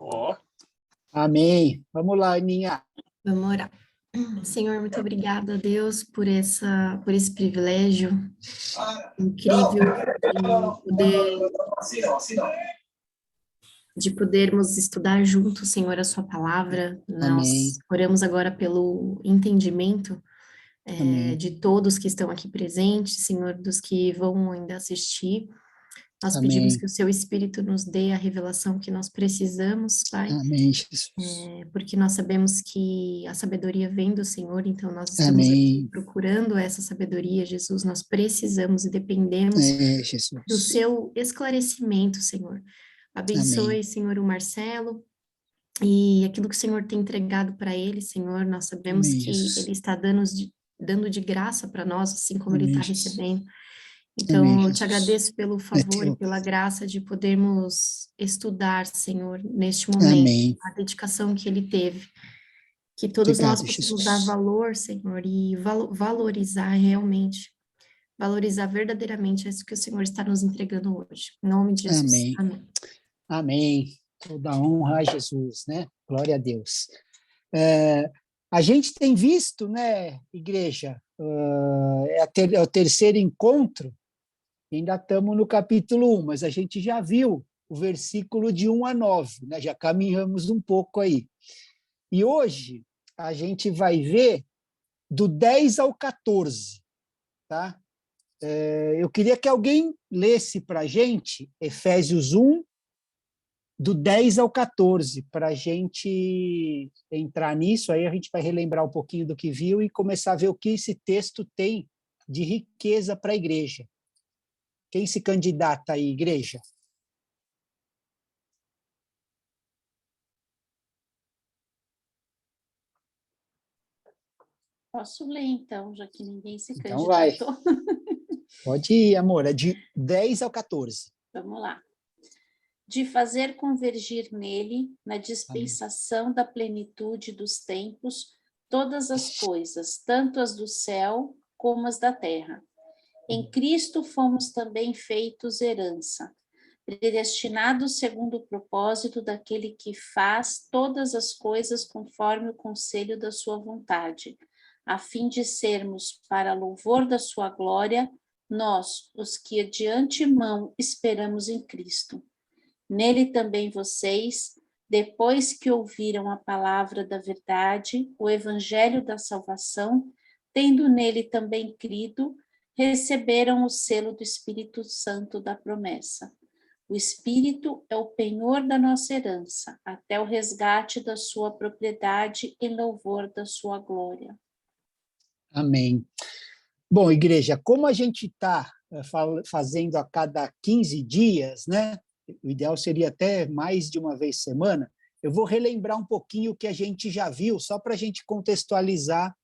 Ó, Amém. Vamos lá, Aninha. Vamos orar. Senhor, muito obrigada, Deus, por esse privilégio incrível de podermos estudar juntos, Senhor, a sua palavra. Amém. Nós oramos agora pelo entendimento Amém. de todos que estão aqui presentes, Senhor, dos que vão ainda assistir. Nós pedimos Amém. que o seu Espírito nos dê a revelação que nós precisamos, Pai. Amém, Jesus. Porque nós sabemos que a sabedoria vem do Senhor, então nós estamos aqui Amém. procurando essa sabedoria, Jesus, nós precisamos e dependemos do Jesus. seu esclarecimento, Senhor. Abençoe, Amém. Senhor, o Marcelo e aquilo que o Senhor tem entregado para ele, Senhor, nós sabemos Amém, que Jesus. ele está dando de graça para nós, assim como ele Amém, está Jesus. recebendo. Amém, Então, eu te Jesus. agradeço pelo É favor e teu. pela graça de podermos estudar, Senhor, neste momento, Amém. a dedicação que ele teve. Que todos nós Obrigado, possamos dar Jesus. valor, Senhor, e valorizar realmente, valorizar verdadeiramente isso que o Senhor está nos entregando hoje. Em nome de Jesus. Amém. Amém. Amém. Toda honra a Jesus, né? Glória a Deus. A gente tem visto, né, igreja, é o terceiro encontro, ainda estamos no capítulo 1, mas a gente já viu o versículo de 1 a 9, né? Já caminhamos um pouco aí. E hoje a gente vai ver do 10 ao 14, tá? Eu queria que alguém lesse para a gente Efésios 1, do 10 ao 14, para a gente entrar nisso, aí a gente vai relembrar um pouquinho do que viu e começar a ver o que esse texto tem de riqueza para a igreja. Quem se candidata aí, igreja? Posso ler, então, já que ninguém se Então vai. candidatou. Pode ir, amor, é de 10 ao 14. Vamos lá. De fazer convergir nele, na dispensação da plenitude dos tempos, todas as coisas, tanto as do céu como as da terra. Em Cristo fomos também feitos herança, predestinados segundo o propósito daquele que faz todas as coisas conforme o conselho da sua vontade, a fim de sermos, para louvor da sua glória, nós, os que de antemão esperamos em Cristo. Nele também vocês, depois que ouviram a palavra da verdade, o evangelho da salvação, tendo nele também crido, receberam o selo do Espírito Santo da promessa. O Espírito é o penhor da nossa herança, até o resgate da sua propriedade em louvor da sua glória. Amém. Bom, igreja, como a gente está fazendo a cada 15 dias, né? O ideal seria até mais de uma vez semana, eu vou relembrar um pouquinho o que a gente já viu, só para a gente contextualizar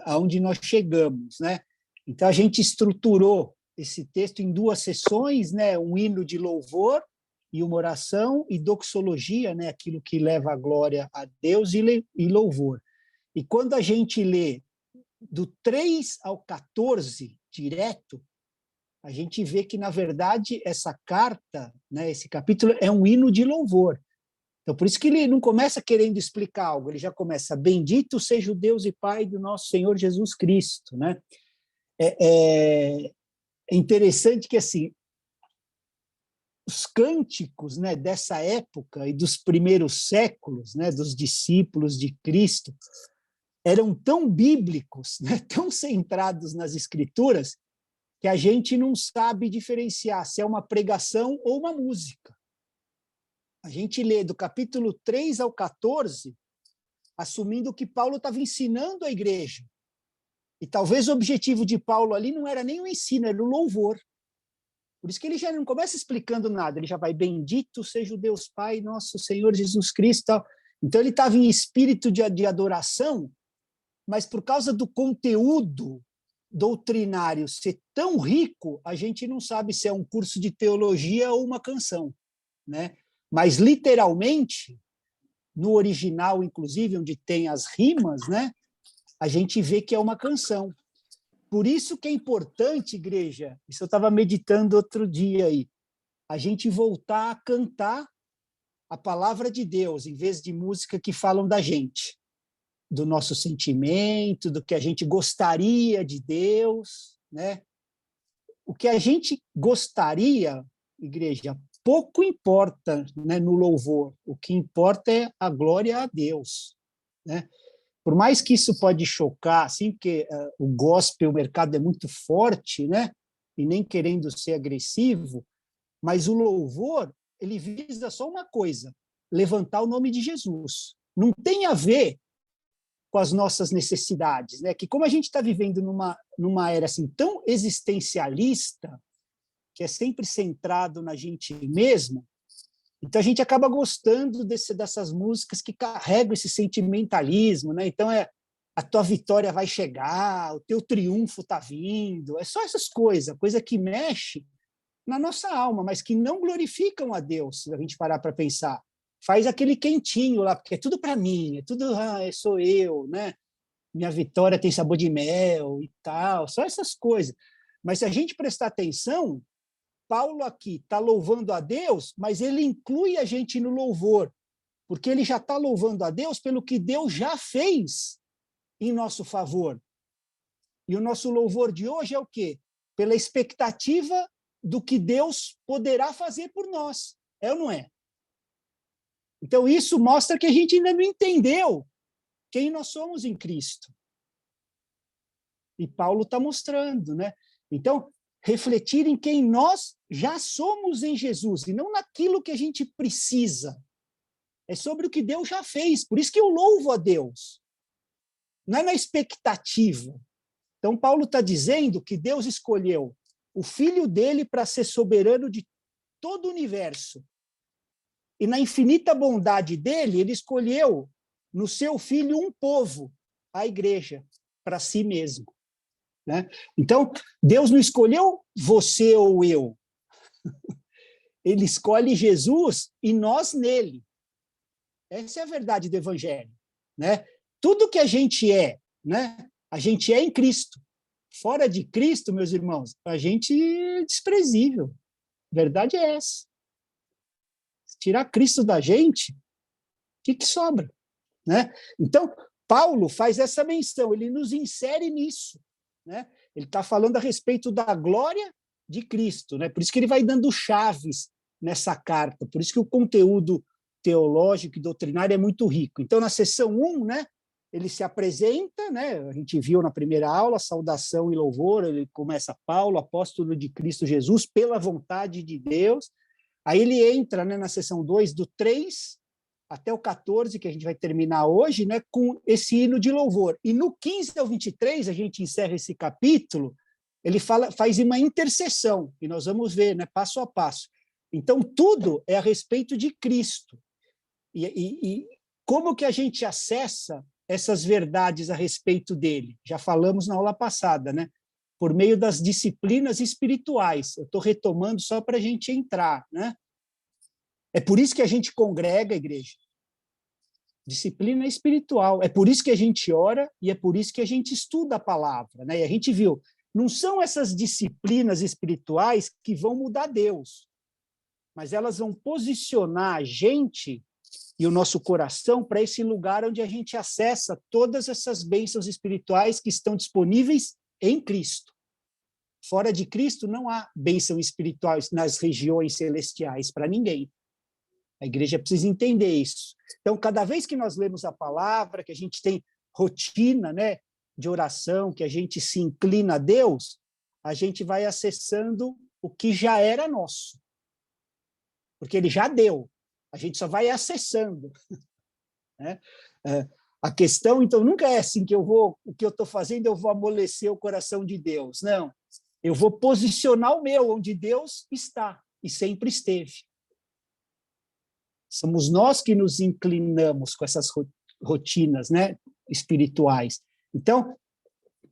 aonde nós chegamos, né? Então, a gente estruturou esse texto em duas sessões, né? Um hino de louvor e uma oração, e doxologia, né? Aquilo que leva a glória a Deus e louvor. E quando a gente lê do 3 ao 14 direto, a gente vê que, na verdade, essa carta, né, esse capítulo, é um hino de louvor. Então, por isso que ele não começa querendo explicar algo, ele já começa: bendito seja o Deus e Pai do nosso Senhor Jesus Cristo, né? É interessante que, assim, os cânticos, né, dessa época e dos primeiros séculos, né, dos discípulos de Cristo, eram tão bíblicos, né, tão centrados nas Escrituras, que a gente não sabe diferenciar se é uma pregação ou uma música. A gente lê do capítulo 3 ao 14, assumindo que Paulo estava ensinando a igreja. E talvez o objetivo de Paulo ali não era nem o ensino, era o louvor. Por isso que ele já não começa explicando nada, ele já vai: bendito seja o Deus Pai, nosso Senhor Jesus Cristo. Tal. Então ele estava em espírito de adoração, mas por causa do conteúdo doutrinário ser tão rico, a gente não sabe se é um curso de teologia ou uma canção, né? Mas literalmente, no original, inclusive, onde tem as rimas, né, a gente vê que é uma canção. Por isso que é importante, igreja, isso eu estava meditando outro dia aí, a gente voltar a cantar a palavra de Deus, em vez de música que falam da gente, do nosso sentimento, do que a gente gostaria de Deus, né? O que a gente gostaria, igreja, pouco importa, né, no louvor. O que importa é a glória a Deus, né? Por mais que isso pode chocar, assim, porque o gospel, o mercado é muito forte, né? E nem querendo ser agressivo, mas o louvor, ele visa só uma coisa: levantar o nome de Jesus. Não tem a ver com as nossas necessidades, né? Que como a gente está vivendo numa era assim tão existencialista, que é sempre centrado na gente mesmo, então a gente acaba gostando dessas músicas que carregam esse sentimentalismo, né? Então a tua vitória vai chegar, o teu triunfo está vindo, é só essas coisas, coisa que mexe na nossa alma, mas que não glorificam a Deus, se a gente parar para pensar. Faz aquele quentinho lá, porque é tudo para mim, é tudo, sou eu, né? Minha vitória tem sabor de mel e tal, só essas coisas. Mas se a gente prestar atenção, Paulo aqui está louvando a Deus, mas ele inclui a gente no louvor, porque ele já está louvando a Deus pelo que Deus já fez em nosso favor. E o nosso louvor de hoje é o quê? Pela expectativa do que Deus poderá fazer por nós. É ou não é? Então, isso mostra que a gente ainda não entendeu quem nós somos em Cristo. E Paulo está mostrando, né? Então, refletir em quem nós já somos em Jesus, e não naquilo que a gente precisa. É sobre o que Deus já fez. Por isso que eu louvo a Deus. Não é na expectativa. Então, Paulo está dizendo que Deus escolheu o Filho dele para ser soberano de todo o universo. E na infinita bondade dele, ele escolheu no seu Filho um povo, a igreja, para si mesmo. Né? Então, Deus não escolheu você ou eu. Ele escolhe Jesus e nós nele. Essa é a verdade do Evangelho. Né? Tudo que a gente é, né? A gente é em Cristo. Fora de Cristo, meus irmãos, a gente é desprezível. A verdade é essa. Se tirar Cristo da gente, o que sobra? Né? Então, Paulo faz essa menção, ele nos insere nisso. Né? Ele está falando a respeito da glória de Cristo. Né? Por isso que ele vai dando chaves nessa carta, por isso que o conteúdo teológico e doutrinário é muito rico. Então, na seção 1, né, ele se apresenta, né, a gente viu na primeira aula, saudação e louvor, ele começa Paulo, apóstolo de Cristo Jesus, pela vontade de Deus. Aí ele entra, né, na seção 2, do 3 até o 14, que a gente vai terminar hoje, né, com esse hino de louvor. E no 15 ao 23, a gente encerra esse capítulo, ele faz uma intercessão, e nós vamos ver, né, passo a passo. Então, tudo é a respeito de Cristo. E como que a gente acessa essas verdades a respeito dele? Já falamos na aula passada, né? Por meio das disciplinas espirituais. Eu estou retomando só para a gente entrar, né? É por isso que a gente congrega a igreja. Disciplina espiritual. É por isso que a gente ora e é por isso que a gente estuda a palavra, né? E a gente viu, não são essas disciplinas espirituais que vão mudar Deus, mas elas vão posicionar a gente e o nosso coração para esse lugar onde a gente acessa todas essas bênçãos espirituais que estão disponíveis em Cristo. Fora de Cristo não há bênção espiritual nas regiões celestiais para ninguém. A igreja precisa entender isso. Então, cada vez que nós lemos a palavra, que a gente tem rotina, né, de oração, que a gente se inclina a Deus, a gente vai acessando o que já era nosso. Porque ele já deu. A gente só vai acessando. Né? A questão, então, nunca é assim que o que eu estou fazendo, eu vou amolecer o coração de Deus. Não. Eu vou posicionar o meu onde Deus está e sempre esteve. Somos nós que nos inclinamos com essas rotinas, né, espirituais. Então,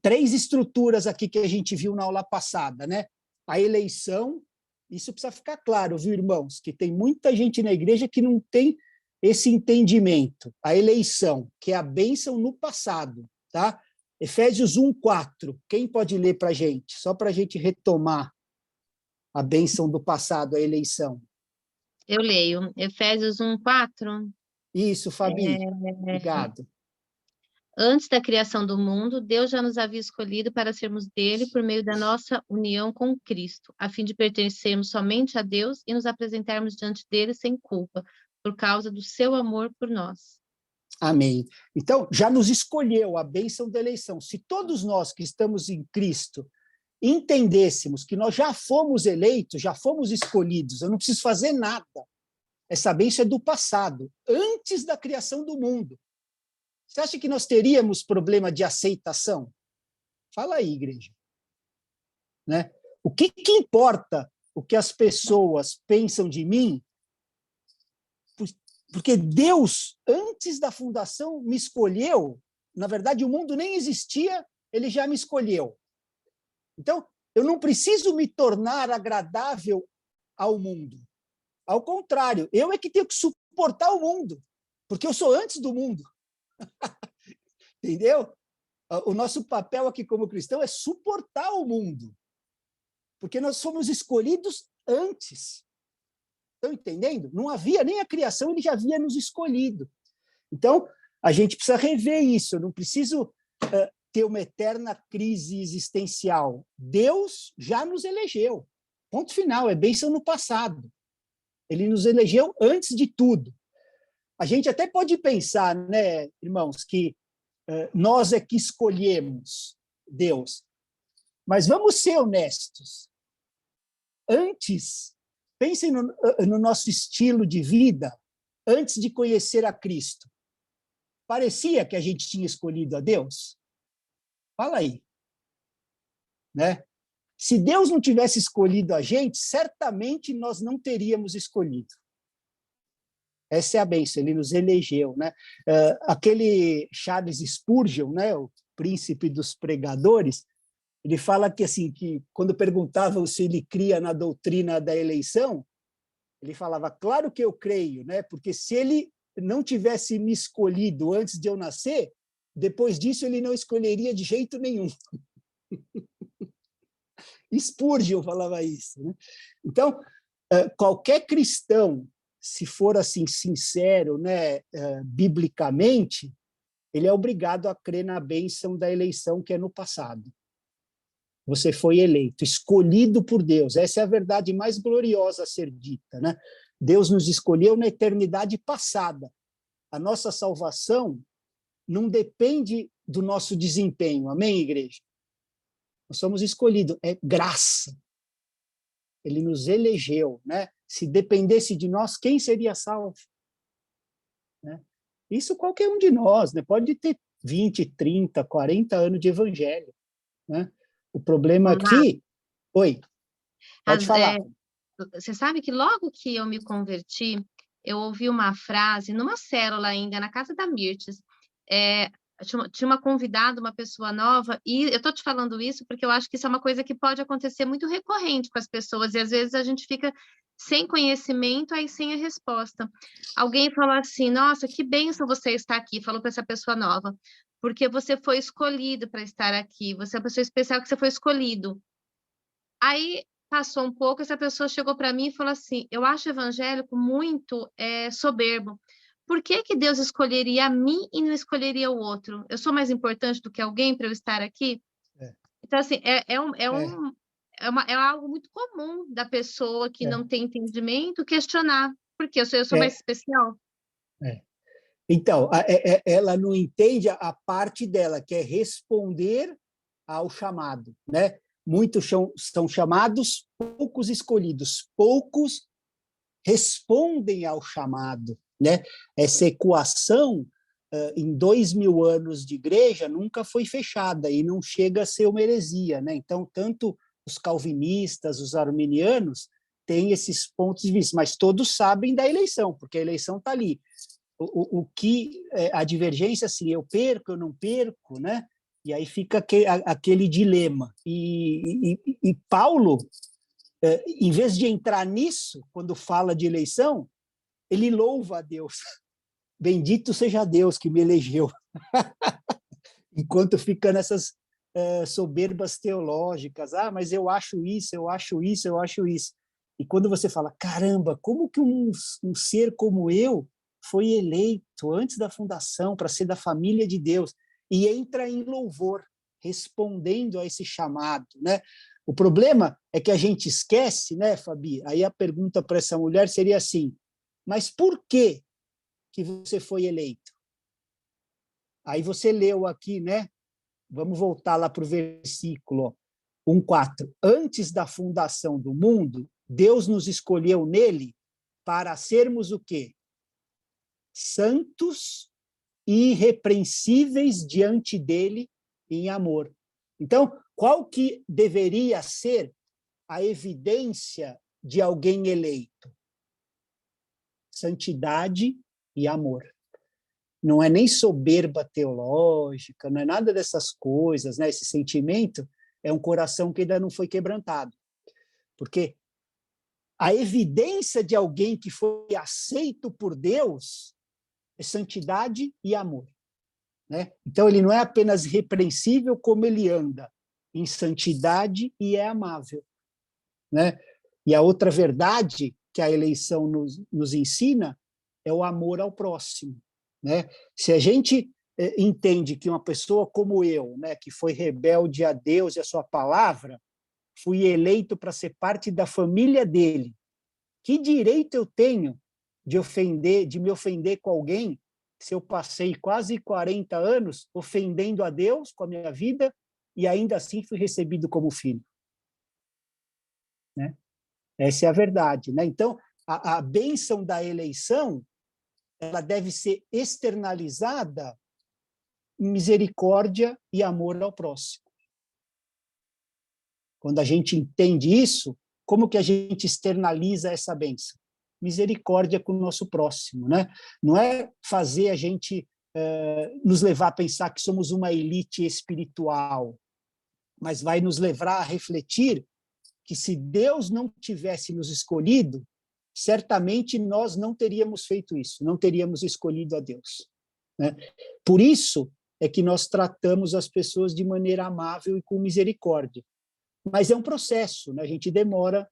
3 estruturas aqui que a gente viu na aula passada, né? A eleição, isso precisa ficar claro, viu, irmãos? Que tem muita gente na igreja que não tem esse entendimento. A eleição, que é a bênção no passado, tá? Efésios 1:4. Quem pode ler para a gente? Só para a gente retomar a bênção do passado, a eleição. Eu leio Efésios 1:4. Isso, Fabi. Obrigado. Antes da criação do mundo, Deus já nos havia escolhido para sermos dele por meio da nossa união com Cristo, a fim de pertencermos somente a Deus e nos apresentarmos diante dele sem culpa, por causa do seu amor por nós. Amém. Então, já nos escolheu a bênção da eleição. Se todos nós que estamos em Cristo entendêssemos que nós já fomos eleitos, já fomos escolhidos, eu não preciso fazer nada. Essa bênção é do passado, antes da criação do mundo. Você acha que nós teríamos problema de aceitação? Fala aí, igreja. Né? O que importa o que as pessoas pensam de mim? Porque Deus, antes da fundação, me escolheu. Na verdade, o mundo nem existia, ele já me escolheu. Então, eu não preciso me tornar agradável ao mundo. Ao contrário, eu é que tenho que suportar o mundo, porque eu sou antes do mundo. Entendeu? O nosso papel aqui como cristão é suportar o mundo, porque nós somos escolhidos antes. Estão entendendo? Não havia nem a criação, ele já havia nos escolhido. Então, a gente precisa rever isso. Eu não preciso ter uma eterna crise existencial. Deus já nos elegeu. Ponto final, é bênção no passado. Ele nos elegeu antes de tudo. A gente até pode pensar, né, irmãos, que nós é que escolhemos Deus. Mas vamos ser honestos. Antes, pensem no nosso estilo de vida, antes de conhecer a Cristo. Parecia que a gente tinha escolhido a Deus? Fala aí. Né? Se Deus não tivesse escolhido a gente, certamente nós não teríamos escolhido. Essa é a bênção, ele nos elegeu. Né? Aquele Charles Spurgeon, né, o príncipe dos pregadores, ele fala que, assim, que quando perguntavam se ele cria na doutrina da eleição, ele falava, claro que eu creio, né? Porque se ele não tivesse me escolhido antes de eu nascer, depois disso ele não escolheria de jeito nenhum. Spurgeon falava isso. Né? Então, qualquer cristão, se for assim sincero, né, biblicamente, ele é obrigado a crer na bênção da eleição que é no passado. Você foi eleito, escolhido por Deus. Essa é a verdade mais gloriosa a ser dita. Né? Deus nos escolheu na eternidade passada. A nossa salvação não depende do nosso desempenho. Amém, igreja? Nós somos escolhidos. É graça. Ele nos elegeu. Né? Se dependesse de nós, quem seria salvo? Né? Isso qualquer um de nós. Né? Pode ter 20, 30, 40 anos de evangelho. Né? O problema aqui... Oi, pode falar. Você sabe que logo que eu me converti, eu ouvi uma frase numa célula ainda, na casa da Mirtes. Tinha uma convidada, uma pessoa nova, e eu estou te falando isso porque eu acho que isso é uma coisa que pode acontecer muito recorrente com as pessoas, e às vezes a gente fica sem conhecimento, aí sem a resposta. Alguém falou assim, nossa, que bênção você estar aqui, falou para essa pessoa nova, porque você foi escolhido para estar aqui, você é uma pessoa especial que você foi escolhido. Aí passou um pouco, essa pessoa chegou para mim e falou assim, eu acho evangélico muito soberbo. Por que que Deus escolheria a mim e não escolheria o outro? Eu sou mais importante do que alguém para eu estar aqui? Então, assim, é algo muito comum da pessoa que não tem entendimento questionar. Por quê? Eu sou mais especial? Então, ela não entende a parte dela, que é responder ao chamado, né? Muitos são chamados, poucos escolhidos. Poucos respondem ao chamado, né? Essa equação, em 2000 anos de igreja, nunca foi fechada e não chega a ser uma heresia, né? Então, tanto os calvinistas, os arminianos, têm esses pontos de vista, mas todos sabem da eleição, porque a eleição está ali. O que a divergência, assim, eu perco, eu não perco, né? E aí fica aquele dilema. E Paulo, em vez de entrar nisso, quando fala de eleição, ele louva a Deus. Bendito seja Deus que me elegeu. Enquanto fica nessas soberbas teológicas. Ah, mas eu acho isso, eu acho isso, eu acho isso. E quando você fala, caramba, como que um ser como eu foi eleito antes da fundação para ser da família de Deus, e entra em louvor, respondendo a esse chamado, né? O problema é que a gente esquece, né, Fabi? Aí a pergunta para essa mulher seria assim, mas por que você foi eleito? Aí você leu aqui, né? Vamos voltar lá para o versículo 1:4. Antes da fundação do mundo, Deus nos escolheu nele para sermos o quê? Santos e irrepreensíveis diante dele em amor. Então, qual que deveria ser a evidência de alguém eleito? Santidade e amor. Não é nem soberba teológica, não é nada dessas coisas, né? Esse sentimento é um coração que ainda não foi quebrantado. Porque a evidência de alguém que foi aceito por Deus é santidade e amor, né? Então, ele não é apenas repreensível, como ele anda em santidade e é amável, né? E a outra verdade que a eleição nos ensina é o amor ao próximo, né? Se a gente entende que uma pessoa como eu, né, que foi rebelde a Deus e a sua palavra, fui eleito para ser parte da família dele, que direito eu tenho de me ofender com alguém se eu passei quase 40 anos ofendendo a Deus com a minha vida e ainda assim fui recebido como filho? Né? Essa é a verdade, né? Então, a bênção da eleição, ela deve ser externalizada em misericórdia e amor ao próximo. Quando a gente entende isso, como que a gente externaliza essa bênção? Misericórdia com o nosso próximo, né? Não é fazer a gente nos levar a pensar que somos uma elite espiritual, mas vai nos levar a refletir que se Deus não tivesse nos escolhido, certamente nós não teríamos feito isso, não teríamos escolhido a Deus, né? Por isso é que nós tratamos as pessoas de maneira amável e com misericórdia. Mas é um processo, né? A gente demora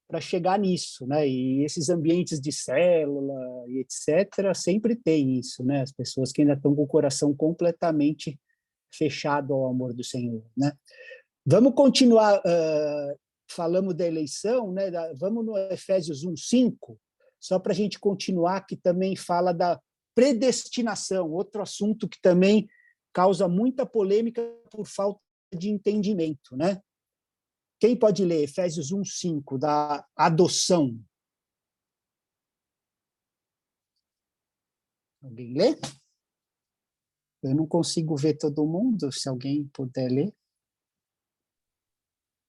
para chegar nisso, né? E esses ambientes de célula e etc. sempre tem isso, né? As pessoas que ainda estão com o coração completamente fechado ao amor do Senhor, né? Vamos continuar, falamos da eleição, né? Vamos no Efésios 1:5, só para a gente continuar, que também fala da predestinação, outro assunto que também causa muita polêmica por falta de entendimento, né? Quem pode ler Efésios 1:5, da adoção? Alguém lê? Eu não consigo ver todo mundo, se alguém puder ler.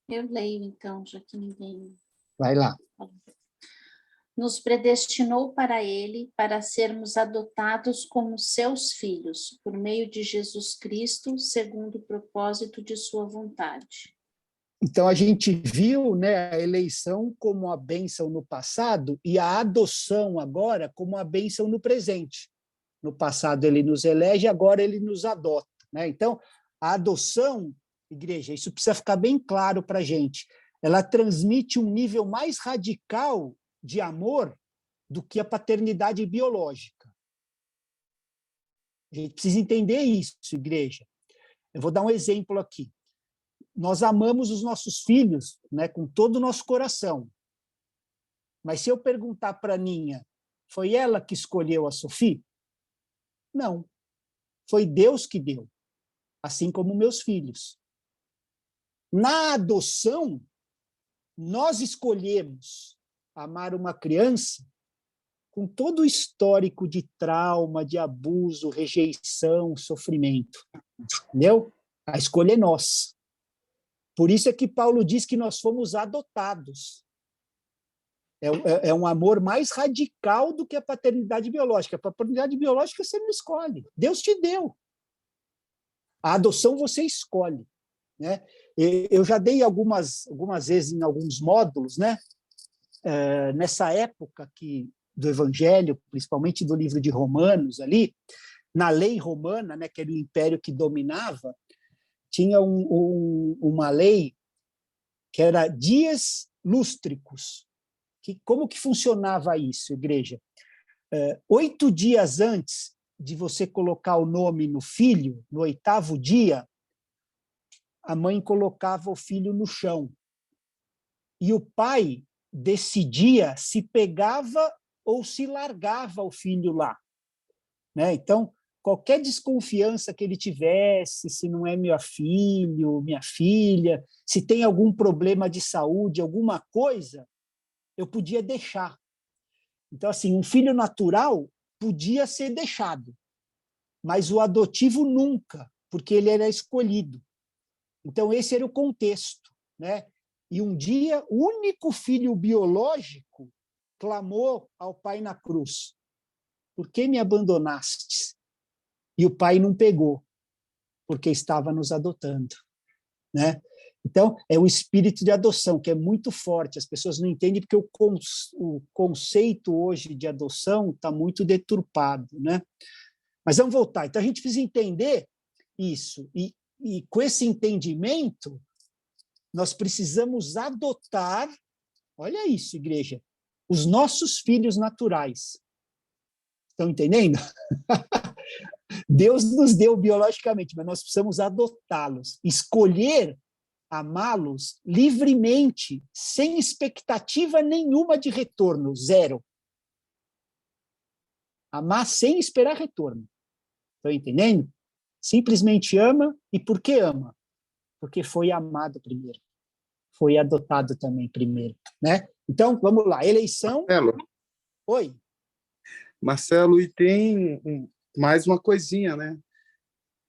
Eu leio, então, já que ninguém... Vai lá. Nos predestinou para ele, para sermos adotados como seus filhos, por meio de Jesus Cristo, segundo o propósito de sua vontade. Então, a gente viu, né, a eleição como a bênção no passado e a adoção agora como a bênção no presente. No passado ele nos elege, agora ele nos adota, né? Então, a adoção, igreja, isso precisa ficar bem claro para a gente, ela transmite um nível mais radical de amor do que a paternidade biológica. A gente precisa entender isso, igreja. Eu vou dar um exemplo aqui. Nós amamos os nossos filhos, né, com todo o nosso coração. Mas se eu perguntar para a Ninha, foi ela que escolheu a Sophie? Não. Foi Deus que deu, assim como meus filhos. Na adoção, nós escolhemos amar uma criança com todo o histórico de trauma, de abuso, rejeição, sofrimento. Entendeu? A escolha é nossa. Por isso é que Paulo diz que nós fomos adotados. É um amor mais radical do que a paternidade biológica. A paternidade biológica você não escolhe. Deus te deu. A adoção você escolhe, né? Eu já dei algumas vezes em alguns módulos, né? Nessa época do Evangelho, principalmente do livro de Romanos, ali, na lei romana, né, que era o império que dominava, tinha uma lei que era dias lústricos, Como que funcionava isso, igreja? 8 dias antes de você colocar o nome no filho, no 8º dia, a mãe colocava o filho no chão. E o pai decidia se pegava ou se largava o filho lá, né? Então, qualquer desconfiança que ele tivesse, se não é meu filho, minha filha, se tem algum problema de saúde, alguma coisa, eu podia deixar. Então, assim, um filho natural podia ser deixado, mas o adotivo nunca, porque ele era escolhido. Então, esse era o contexto, né? E um dia, o único filho biológico clamou ao pai na cruz: por que me abandonaste? E o pai não pegou, porque estava nos adotando, né? Então, é o espírito de adoção, que é muito forte. As pessoas não entendem porque o conceito hoje de adoção está muito deturpado, né? Mas vamos voltar. Então, a gente precisa entender isso. E com esse entendimento, nós precisamos adotar, olha isso, igreja, os nossos filhos naturais. Estão entendendo? Deus nos deu biologicamente, mas nós precisamos adotá-los, escolher amá-los livremente, sem expectativa nenhuma de retorno, zero. Amar sem esperar retorno. Estão entendendo? Simplesmente ama, e por que ama? Porque foi amado primeiro. Foi adotado também primeiro, né? Então, vamos lá, eleição... Marcelo. Oi. Marcelo, e tem mais uma coisinha, né?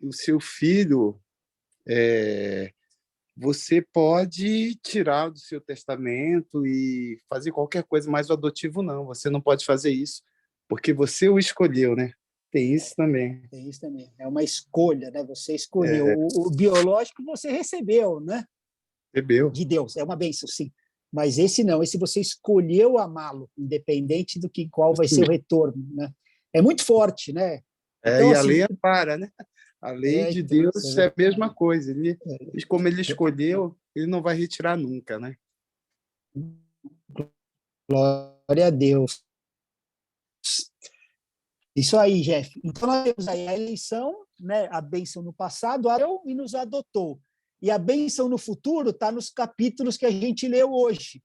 O seu filho, você pode tirar do seu testamento e fazer qualquer coisa, mas o adotivo não, você não pode fazer isso, porque você o escolheu, né? Tem isso também. Tem isso também. É uma escolha, né? Você escolheu. O biológico você recebeu, né? Recebeu. De Deus. É uma bênção, sim. Mas esse não. Esse você escolheu amá-lo, independente do que qual vai ser o retorno, né? É muito forte, né? Então, e assim, a lei ampara, né? A lei de então, Deus é a mesma coisa. Como ele escolheu, ele não vai retirar nunca, né? Glória a Deus. Isso aí, Jeff. Então, nós temos aí a eleição, né, a bênção no passado, e nos adotou. E a bênção no futuro está nos capítulos que a gente leu hoje,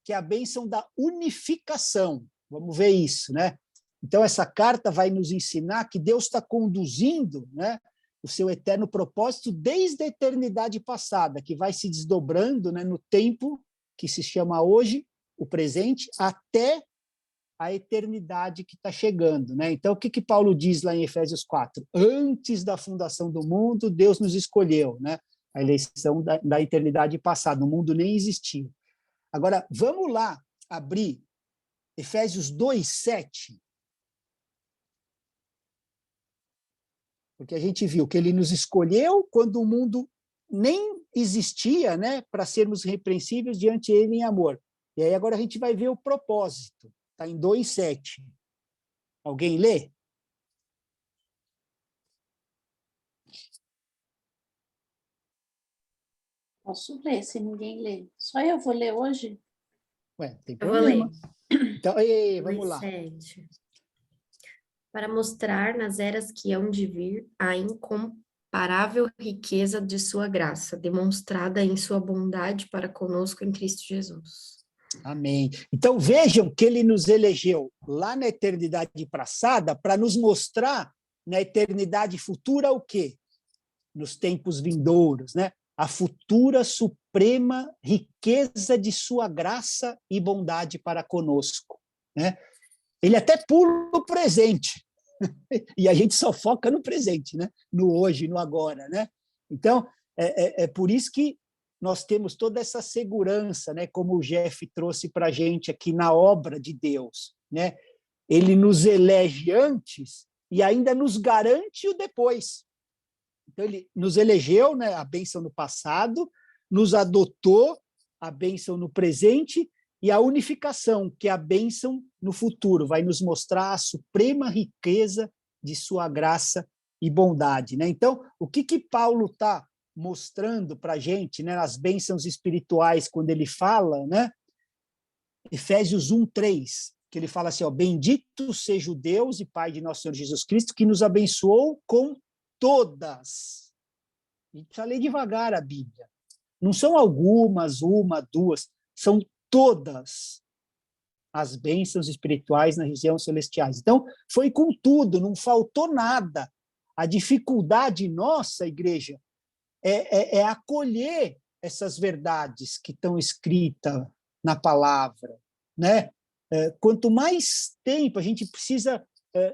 que é a bênção da unificação. Vamos ver isso, né? Então, essa carta vai nos ensinar que Deus está conduzindo, né, o seu eterno propósito desde a eternidade passada, que vai se desdobrando, né, no tempo que se chama hoje, o presente, até a eternidade que está chegando, né? Então, o que Paulo diz lá em Efésios 4? Antes da fundação do mundo, Deus nos escolheu, né? A eleição da eternidade passada, o mundo nem existia. Agora, vamos lá abrir Efésios 2:7, porque a gente viu que ele nos escolheu quando o mundo nem existia, né? Para sermos repreensíveis diante dele em amor. E aí agora a gente vai ver o propósito. Está em 2:7. Alguém lê? Posso ler, se ninguém lê. Só eu vou ler hoje? Ué, tem Eu vou problema. ler. Então, vamos lá. 2:7. Para mostrar nas eras que hão de vir a incomparável riqueza de sua graça, demonstrada em sua bondade para conosco em Cristo Jesus. Amém. Então, vejam que ele nos elegeu lá na eternidade passada para nos mostrar na eternidade futura o quê? Nos tempos vindouros, né? A futura suprema riqueza de sua graça e bondade para conosco, né? Ele até pula o presente, e a gente só foca no presente, né? No hoje, no agora, né? Então, é por isso que nós temos toda essa segurança, né, como o Jeff trouxe para a gente aqui na obra de Deus, né? Ele nos elege antes e ainda nos garante o depois. Então, ele nos elegeu, né, a bênção no passado, nos adotou, a bênção no presente, e a unificação, que é a bênção no futuro, vai nos mostrar a suprema riqueza de sua graça e bondade, né? Então, o que Paulo está mostrando para a gente, né, nas bênçãos espirituais, quando ele fala, né, Efésios 1:3, que ele fala assim, ó, bendito seja o Deus e Pai de nosso Senhor Jesus Cristo, que nos abençoou com todas. A gente precisa ler devagar a Bíblia. Não são algumas, uma, duas, são todas as bênçãos espirituais nas regiões celestiais. Então, foi com tudo, não faltou nada. A dificuldade nossa, igreja, é acolher essas verdades que estão escritas na palavra, né? Quanto mais tempo a gente precisa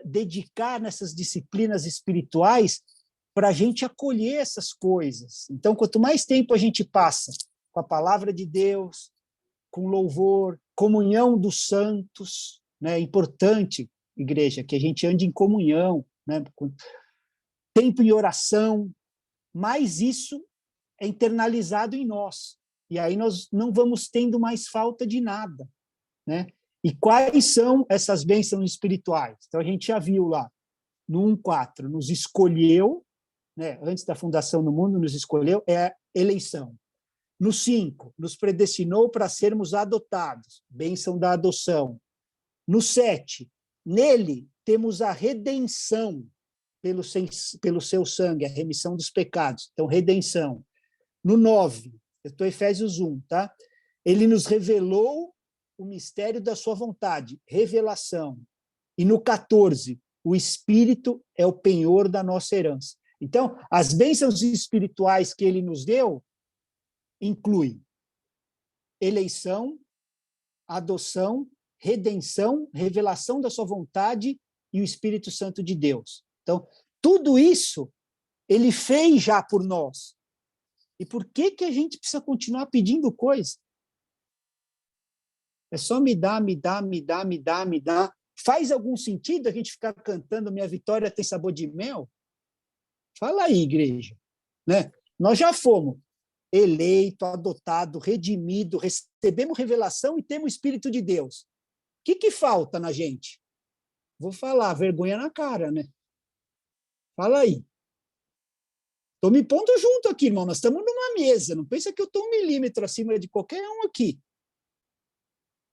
dedicar nessas disciplinas espirituais para a gente acolher essas coisas. Então, quanto mais tempo a gente passa com a palavra de Deus, com louvor, comunhão dos santos, né? É importante, igreja, que a gente ande em comunhão, né? Tempo em oração, mais isso é internalizado em nós. E aí nós não vamos tendo mais falta de nada, né? E quais são essas bênçãos espirituais? Então, a gente já viu lá, no 1:4, nos escolheu, né? Antes da fundação do mundo, nos escolheu, é a eleição. No 5, nos predestinou para sermos adotados, bênção da adoção. No 7, nele temos a redenção pelo seu sangue, a remissão dos pecados. Então, redenção. No 9, eu estou em Efésios 1, tá? Ele nos revelou o mistério da sua vontade, revelação. E no 14, o Espírito é o penhor da nossa herança. Então, as bênçãos espirituais que ele nos deu incluem eleição, adoção, redenção, revelação da sua vontade e o Espírito Santo de Deus. Então, tudo isso ele fez já por nós. E por que a gente precisa continuar pedindo coisa? É só me dá, me dá, me dá, me dá, me dá. Faz algum sentido a gente ficar cantando Minha Vitória Tem Sabor de Mel? Fala aí, igreja. Né? Nós já fomos eleito, adotado, redimido, recebemos revelação e temos o Espírito de Deus. O que falta na gente? Vou falar, vergonha na cara, né? Fala aí. Estou me pondo junto aqui, irmão. Nós estamos numa mesa. Não pensa que eu estou 1 milímetro acima de qualquer um aqui.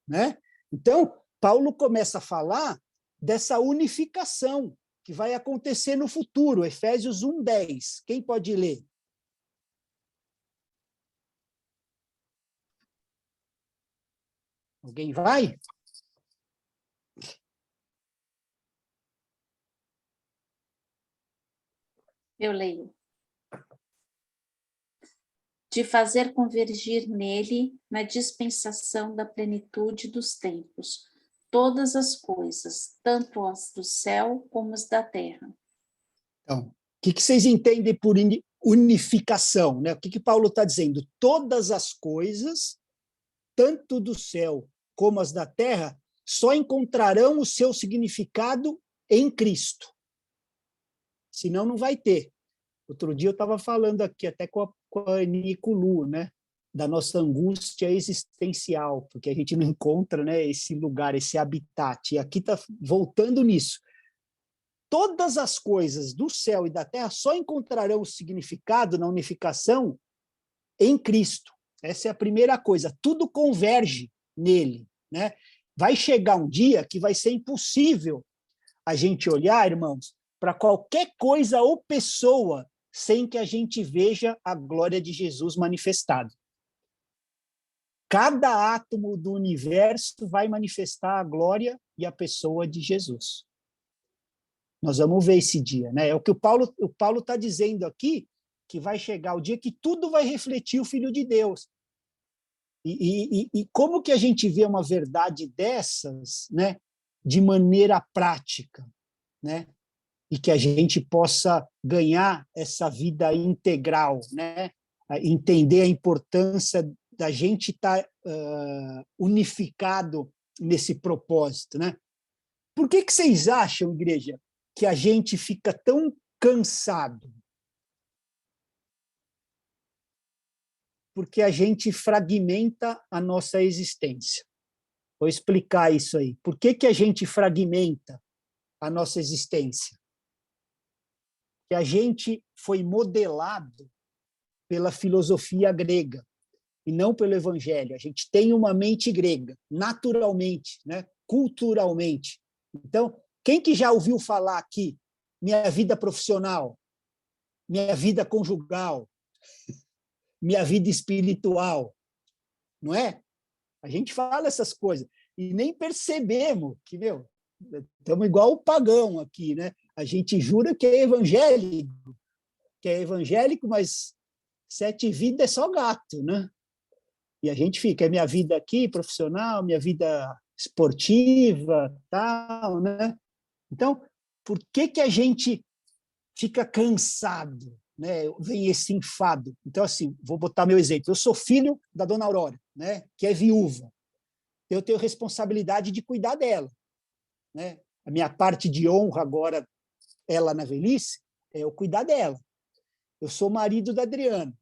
Né? Então, Paulo começa a falar dessa unificação que vai acontecer no futuro. Efésios 1:10. Quem pode ler? Alguém vai? Eu leio. De fazer convergir nele, na dispensação da plenitude dos tempos, todas as coisas, tanto as do céu como as da terra. Então, o que vocês entendem por unificação? Né? O que Paulo está dizendo? Todas as coisas, tanto do céu como as da terra, só encontrarão o seu significado em Cristo. Senão não vai ter. Outro dia eu estava falando aqui até com a Nicolu, né, da nossa angústia existencial, porque a gente não encontra, né, esse lugar, esse habitat. E aqui está voltando nisso. Todas as coisas do céu e da terra só encontrarão o significado na unificação em Cristo. Essa é a primeira coisa. Tudo converge nele, né? Vai chegar um dia que vai ser impossível a gente olhar, irmãos, para qualquer coisa ou pessoa sem que a gente veja a glória de Jesus manifestada. Cada átomo do universo vai manifestar a glória e a pessoa de Jesus. Nós vamos ver esse dia, né? É o que o Paulo está dizendo aqui, que vai chegar o dia que tudo vai refletir o Filho de Deus. E como que a gente vê uma verdade dessas, né, de maneira prática, né? E que a gente possa ganhar essa vida integral, né? Entender a importância da gente estar unificado nesse propósito, né? Por que vocês acham, igreja, que a gente fica tão cansado? Porque a gente fragmenta a nossa existência. Vou explicar isso aí. Por que a gente fragmenta a nossa existência? Que a gente foi modelado pela filosofia grega. e não pelo evangelho. A gente tem uma mente grega, naturalmente, né? Culturalmente. Então, quem que já ouviu falar aqui, minha vida profissional, minha vida conjugal, minha vida espiritual, não é? A gente fala essas coisas e nem percebemos que, estamos igual o pagão aqui, né? A gente jura que é evangélico, mas 7 vidas é só gato, né? E a gente fica, é minha vida aqui, profissional, minha vida esportiva, tal, né? Então, por que a gente fica cansado, né? Vem esse enfado. Então, assim, vou botar meu exemplo. Eu sou filho da dona Aurora, né? Que é viúva. Eu tenho responsabilidade de cuidar dela, né? A minha parte de honra agora, ela na velhice, é eu cuidar dela. Eu sou marido da Adriana.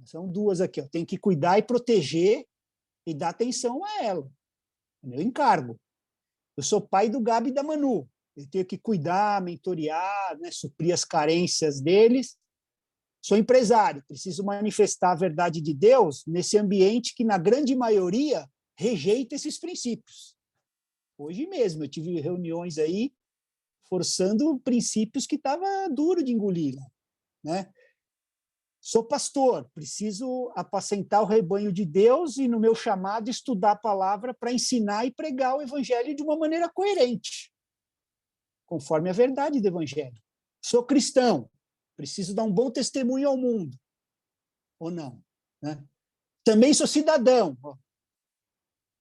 São 2 aqui. Eu tenho que cuidar e proteger e dar atenção a ela. É meu encargo. Eu sou pai do Gabi e da Manu. Eu tenho que cuidar, mentorear, né, suprir as carências deles. Sou empresário. Preciso manifestar a verdade de Deus nesse ambiente que, na grande maioria, rejeita esses princípios. Hoje mesmo, eu tive reuniões aí forçando princípios que estava duro de engolir, né? Sou pastor, preciso apacentar o rebanho de Deus e, no meu chamado, estudar a palavra para ensinar e pregar o evangelho de uma maneira coerente, conforme a verdade do evangelho. Sou cristão, preciso dar um bom testemunho ao mundo, ou não, né? Também sou cidadão,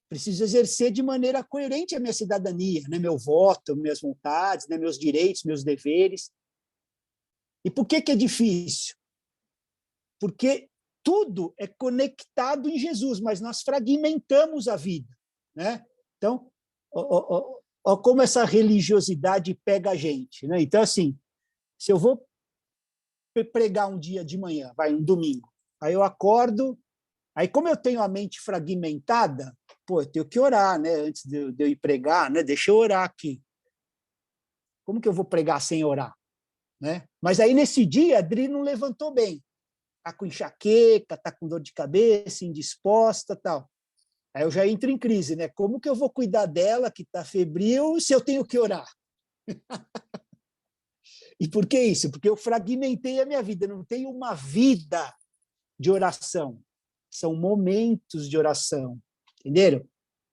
preciso exercer de maneira coerente a minha cidadania, né? Meu voto, minhas vontades, né? Meus direitos, meus deveres. E por que é difícil? Porque tudo é conectado em Jesus, mas nós fragmentamos a vida, né? Então, ó, como essa religiosidade pega a gente, né? Então, assim, se eu vou pregar um dia de manhã, um domingo, aí eu acordo, aí como eu tenho a mente fragmentada, eu tenho que orar, né? Antes de eu ir pregar, né? Deixa eu orar aqui. Como que eu vou pregar sem orar, né? Mas aí nesse dia a Adri não levantou bem. Está com enxaqueca, está com dor de cabeça, indisposta, tal. Aí eu já entro em crise, né? Como que eu vou cuidar dela, que está febril, se eu tenho que orar? E por que isso? Porque eu fragmentei a minha vida, eu não tenho uma vida de oração. São momentos de oração, entenderam?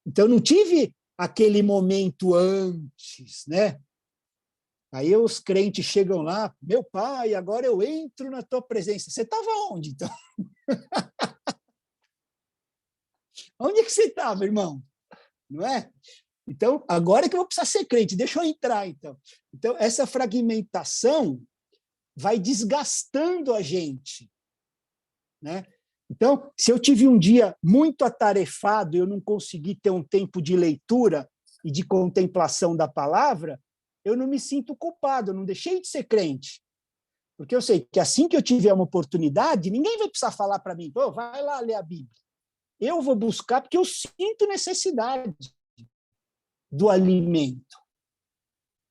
Então, eu não tive aquele momento antes, né? Aí os crentes chegam lá, meu pai, agora eu entro na tua presença. Você estava onde, então? Onde é que você estava, irmão? Não é? Então, agora que eu vou precisar ser crente, deixa eu entrar, então. Então, essa fragmentação vai desgastando a gente, né? Então, se eu tive um dia muito atarefado e eu não consegui ter um tempo de leitura e de contemplação da palavra, eu não me sinto culpado, eu não deixei de ser crente. Porque eu sei que assim que eu tiver uma oportunidade, ninguém vai precisar falar para mim, vai lá ler a Bíblia. Eu vou buscar porque eu sinto necessidade do alimento,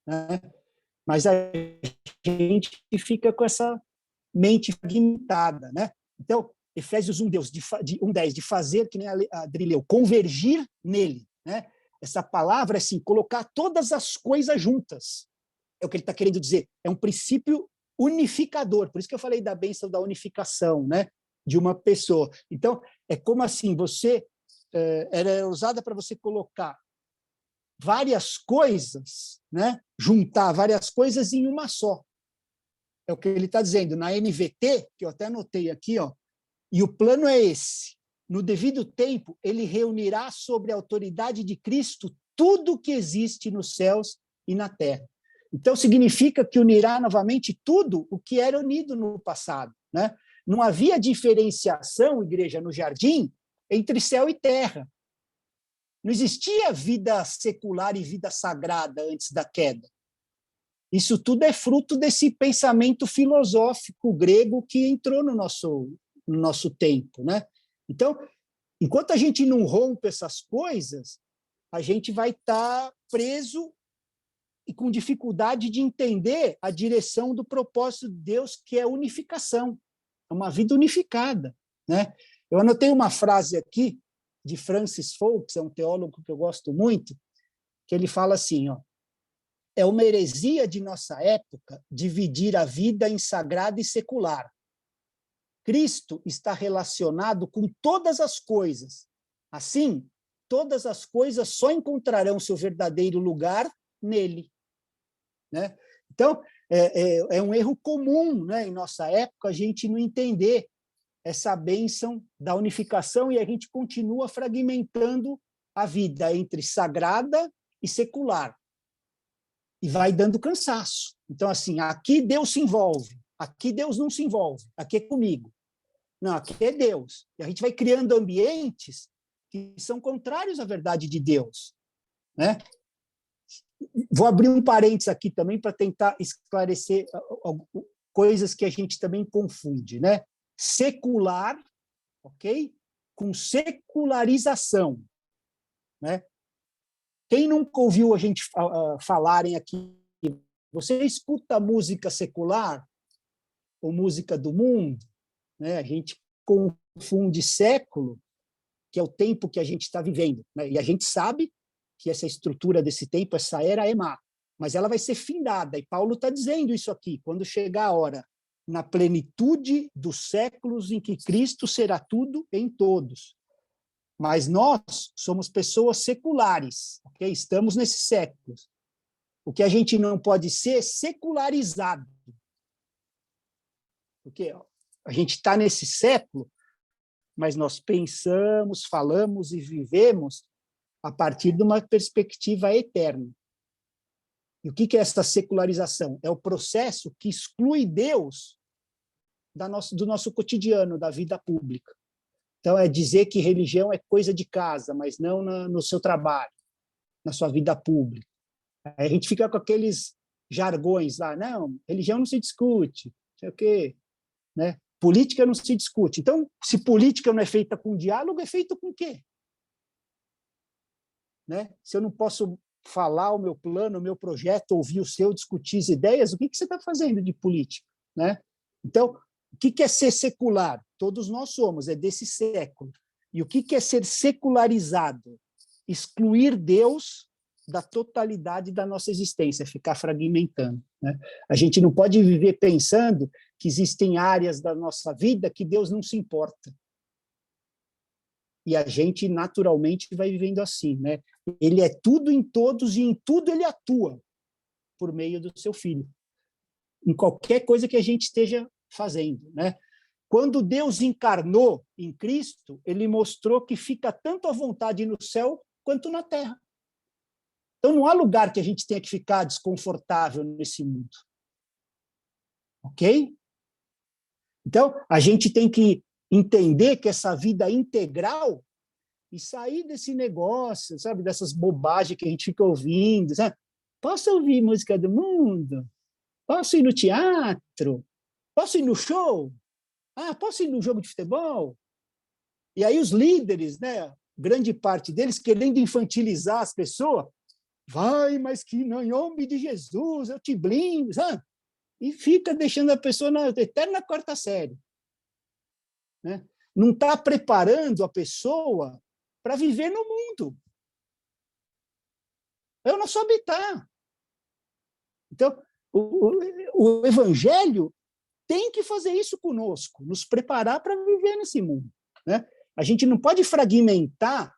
né? Mas a gente fica com essa mente fragmentada, né? Então, Efésios 1:10, de fazer, que nem a Adri leu, convergir nele, né? Essa palavra é assim, colocar todas as coisas juntas. É o que ele está querendo dizer. É um princípio unificador. Por isso que eu falei da bênção da unificação, né? De uma pessoa. Então, é como assim, era usada para você colocar várias coisas, né? Juntar várias coisas em uma só. É o que ele está dizendo. Na NVT, que eu até anotei aqui, ó, e o plano é esse. No devido tempo, ele reunirá sobre a autoridade de Cristo tudo que existe nos céus e na terra. Então, significa que unirá novamente tudo o que era unido no passado, né? Não havia diferenciação, igreja, no jardim, entre céu e terra. Não existia vida secular e vida sagrada antes da queda. Isso tudo é fruto desse pensamento filosófico grego que entrou no nosso tempo, né? Então, enquanto a gente não rompe essas coisas, a gente vai estar preso e com dificuldade de entender a direção do propósito de Deus, que é unificação, é uma vida unificada, né? Eu anotei uma frase aqui de Francis Folks, é um teólogo que eu gosto muito, que ele fala assim, ó, é uma heresia de nossa época dividir a vida em sagrada e secular. Cristo está relacionado com todas as coisas. Assim, todas as coisas só encontrarão seu verdadeiro lugar nele. Né? Então, é um erro comum, né, em nossa época a gente não entender essa bênção da unificação e a gente continua fragmentando a vida entre sagrada e secular. E vai dando cansaço. Então, assim, aqui Deus se envolve, aqui Deus não se envolve, aqui é comigo. Não, aqui é Deus. E a gente vai criando ambientes que são contrários à verdade de Deus. Né? Vou abrir um parênteses aqui também para tentar esclarecer coisas que a gente também confunde. Né? Secular, ok? Com secularização. Né? Quem nunca ouviu a gente falarem aqui, você escuta música secular ou música do mundo? Né? A gente confunde século, que é o tempo que a gente está vivendo. Né? E a gente sabe que essa estrutura desse tempo, essa era é má, mas ela vai ser findada. E Paulo está dizendo isso aqui, quando chegar a hora, na plenitude dos séculos em que Cristo será tudo em todos. Mas nós somos pessoas seculares, okay? Estamos nesses séculos. O que a gente não pode ser é secularizado. Porque a gente está nesse século, mas nós pensamos, falamos e vivemos a partir de uma perspectiva eterna. E o que é essa secularização? É o processo que exclui Deus do nosso cotidiano, da vida pública. Então, é dizer que religião é coisa de casa, mas não no seu trabalho, na sua vida pública. Aí a gente fica com aqueles jargões lá, não, religião não se discute, não sei o quê, né? Política não se discute. Então, se política não é feita com diálogo, é feito com o quê? Né? Se eu não posso falar o meu plano, o meu projeto, ouvir o seu, discutir as ideias, o que você está fazendo de política? Né? Então, o que é ser secular? Todos nós somos, é desse século. E o que é ser secularizado? Excluir Deus da totalidade da nossa existência, ficar fragmentando. Né? A gente não pode viver pensando que existem áreas da nossa vida que Deus não se importa. E a gente, naturalmente, vai vivendo assim. Né? Ele é tudo em todos e em tudo ele atua por meio do seu Filho. Em qualquer coisa que a gente esteja fazendo. Né? Quando Deus encarnou em Cristo, ele mostrou que fica tanto à vontade no céu quanto na terra. Então, não há lugar que a gente tenha que ficar desconfortável nesse mundo. Ok? Então, a gente tem que entender que essa vida integral e sair desse negócio, sabe, dessas bobagens que a gente fica ouvindo. Sabe? Posso ouvir música do mundo? Posso ir no teatro? Posso ir no show? Posso ir no jogo de futebol? E aí os líderes, né, grande parte deles, querendo infantilizar as pessoas, vai, mas que em nome de Jesus, eu te blindo, sabe? E fica deixando a pessoa na eterna quarta série. Né? Não está preparando a pessoa para viver no mundo. Eu não sou habitar. Então, o Evangelho tem que fazer isso conosco, nos preparar para viver nesse mundo. Né? A gente não pode fragmentar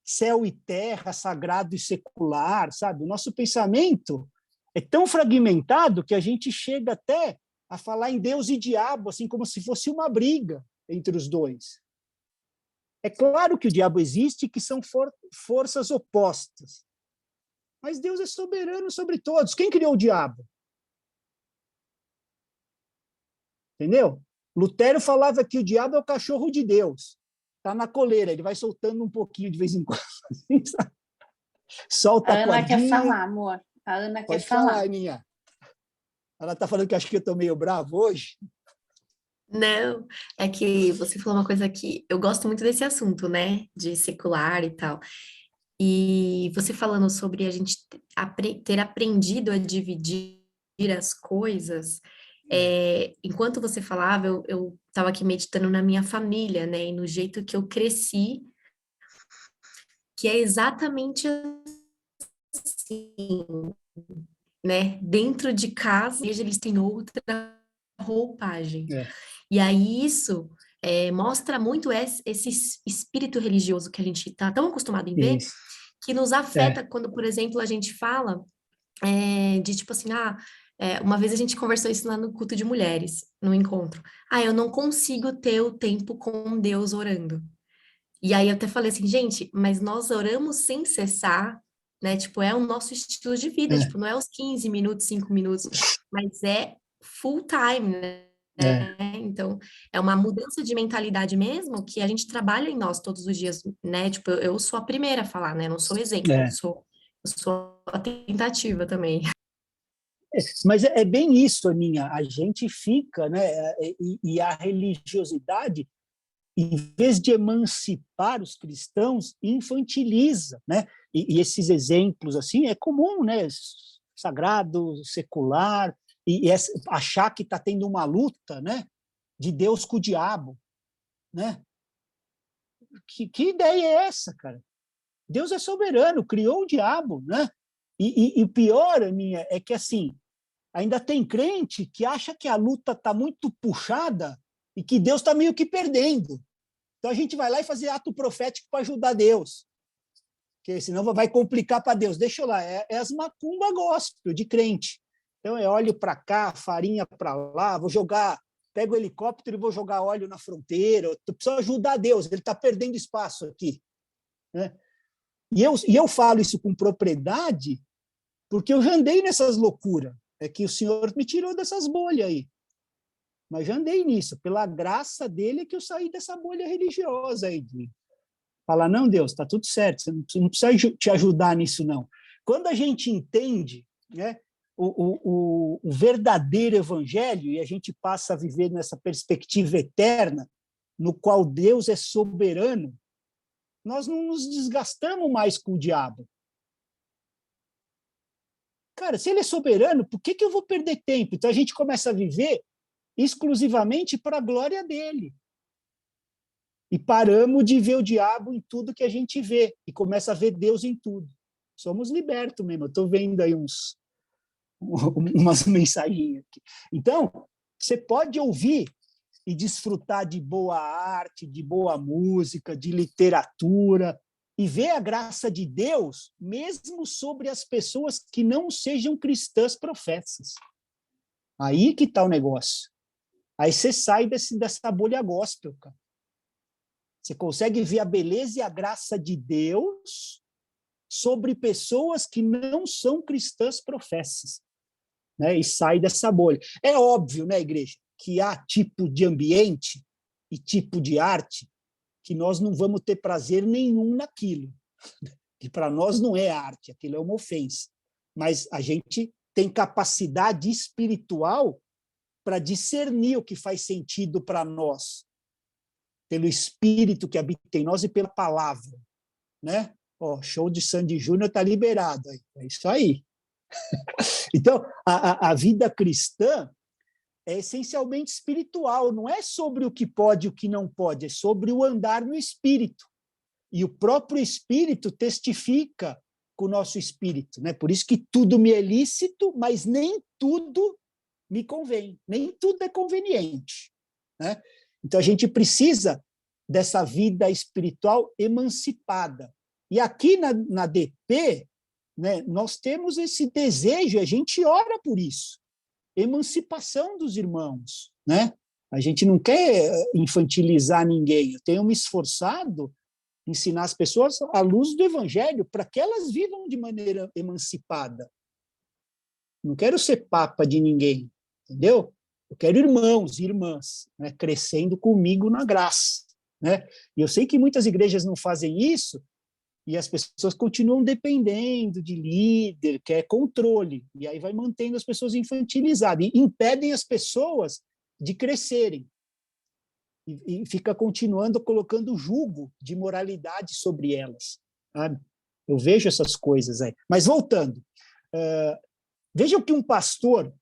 céu e terra, sagrado e secular, sabe? O nosso pensamento é tão fragmentado que a gente chega até a falar em Deus e diabo, assim como se fosse uma briga entre os dois. É claro que o diabo existe e que são forças opostas. Mas Deus é soberano sobre todos. Quem criou o diabo? Entendeu? Lutero falava que o diabo é o cachorro de Deus. Está na coleira, ele vai soltando um pouquinho de vez em quando. Solta a Ana quer cordinha. falar, amor. A Ana quer Pode falar. falar, Aninha. Ela está falando que acho que eu estou meio bravo hoje. Não, é que você falou uma coisa que eu gosto muito desse assunto, né? De secular e tal. E você falando sobre a gente ter aprendido a dividir as coisas, Enquanto você falava, eu estava aqui meditando na minha família, né? E no jeito que eu cresci, que é exatamente assim, né? Dentro de casa, eles têm outra roupagem. É, E aí isso mostra muito esse espírito religioso que a gente está tão acostumado em ver, isso. que nos É, afeta quando, por exemplo, a gente fala de tipo assim, uma vez a gente conversou isso lá no culto de mulheres, no encontro. Eu não consigo ter o tempo com Deus orando. E aí eu até falei assim, gente, mas nós oramos sem cessar, né? Tipo, é o nosso estilo de vida, é, tipo, não é os 15 minutos, 5 minutos, mas é full time, né? é, Então, é uma mudança de mentalidade mesmo que a gente trabalha em nós todos os dias, né? Tipo, eu sou a primeira a falar, né? Eu não sou exemplo, é. eu sou a tentativa também. Mas é bem isso, Aninha. A gente fica, né? E a religiosidade, em vez de emancipar os cristãos, infantiliza, né? E esses exemplos assim é comum, né? Sagrado, secular, achar que está tendo uma luta, né? De Deus com o diabo, né? Que ideia é essa, cara? Deus é soberano, criou o diabo, né? E pior, Aninha, é que assim ainda tem crente que acha que a luta está muito puxada e que Deus está meio que perdendo. Então a gente vai lá e fazer ato profético para ajudar Deus, porque senão vai complicar para Deus. Deixa eu lá, é as macumba gospel de crente. Então eu olho para cá, farinha para lá, vou jogar, pego o helicóptero e vou jogar óleo na fronteira. Eu preciso ajudar Deus, ele está perdendo espaço aqui, né? E eu falo isso com propriedade porque eu já andei nessas loucuras. É que o Senhor me tirou dessas bolhas aí. Mas já andei nisso. Pela graça dele é que eu saí dessa bolha religiosa aí. De falar, não, Deus, está tudo certo. Você não precisa te ajudar nisso, não. Quando a gente entende, né, o verdadeiro evangelho e a gente passa a viver nessa perspectiva eterna, no qual Deus é soberano, nós não nos desgastamos mais com o diabo. Cara, se ele é soberano, por que eu vou perder tempo? Então a gente começa a viver exclusivamente para a glória dele. E paramos de ver o diabo em tudo que a gente vê e começa a ver Deus em tudo. Somos libertos mesmo. Eu estou vendo aí umas mensagens aqui. Então, você pode ouvir e desfrutar de boa arte, de boa música, de literatura, e ver a graça de Deus mesmo sobre as pessoas que não sejam cristãs professas. Aí que está o negócio. Aí você sai dessa bolha gospel, cara. Você consegue ver a beleza e a graça de Deus sobre pessoas que não são cristãs professas, né? E sai dessa bolha. É óbvio, né, igreja, que há tipo de ambiente e tipo de arte que nós não vamos ter prazer nenhum naquilo. E para nós não é arte, aquilo é uma ofensa. Mas a gente tem capacidade espiritual para discernir o que faz sentido para nós, pelo Espírito que habita em nós e pela palavra, né? Show de Sandy Júnior está liberado, é isso aí. Então, a vida cristã é essencialmente espiritual, não é sobre o que pode e o que não pode, é sobre o andar no Espírito. E o próprio Espírito testifica com o nosso espírito, né? Por isso que tudo me é lícito, mas nem tudo me convém, nem tudo é conveniente, né? Então a gente precisa dessa vida espiritual emancipada. E aqui na DP, né, nós temos esse desejo, a gente ora por isso, emancipação dos irmãos, né? A gente não quer infantilizar ninguém. Eu tenho me esforçado em ensinar as pessoas à luz do evangelho para que elas vivam de maneira emancipada. Não quero ser papa de ninguém, entendeu? Eu quero irmãos e irmãs, né, crescendo comigo na graça, né? E eu sei que muitas igrejas não fazem isso e as pessoas continuam dependendo de líder, que é controle, e aí vai mantendo as pessoas infantilizadas, e impedem as pessoas de crescerem. E fica continuando colocando jugo de moralidade sobre elas. Sabe? Eu vejo essas coisas aí. Mas voltando, veja o que um pastor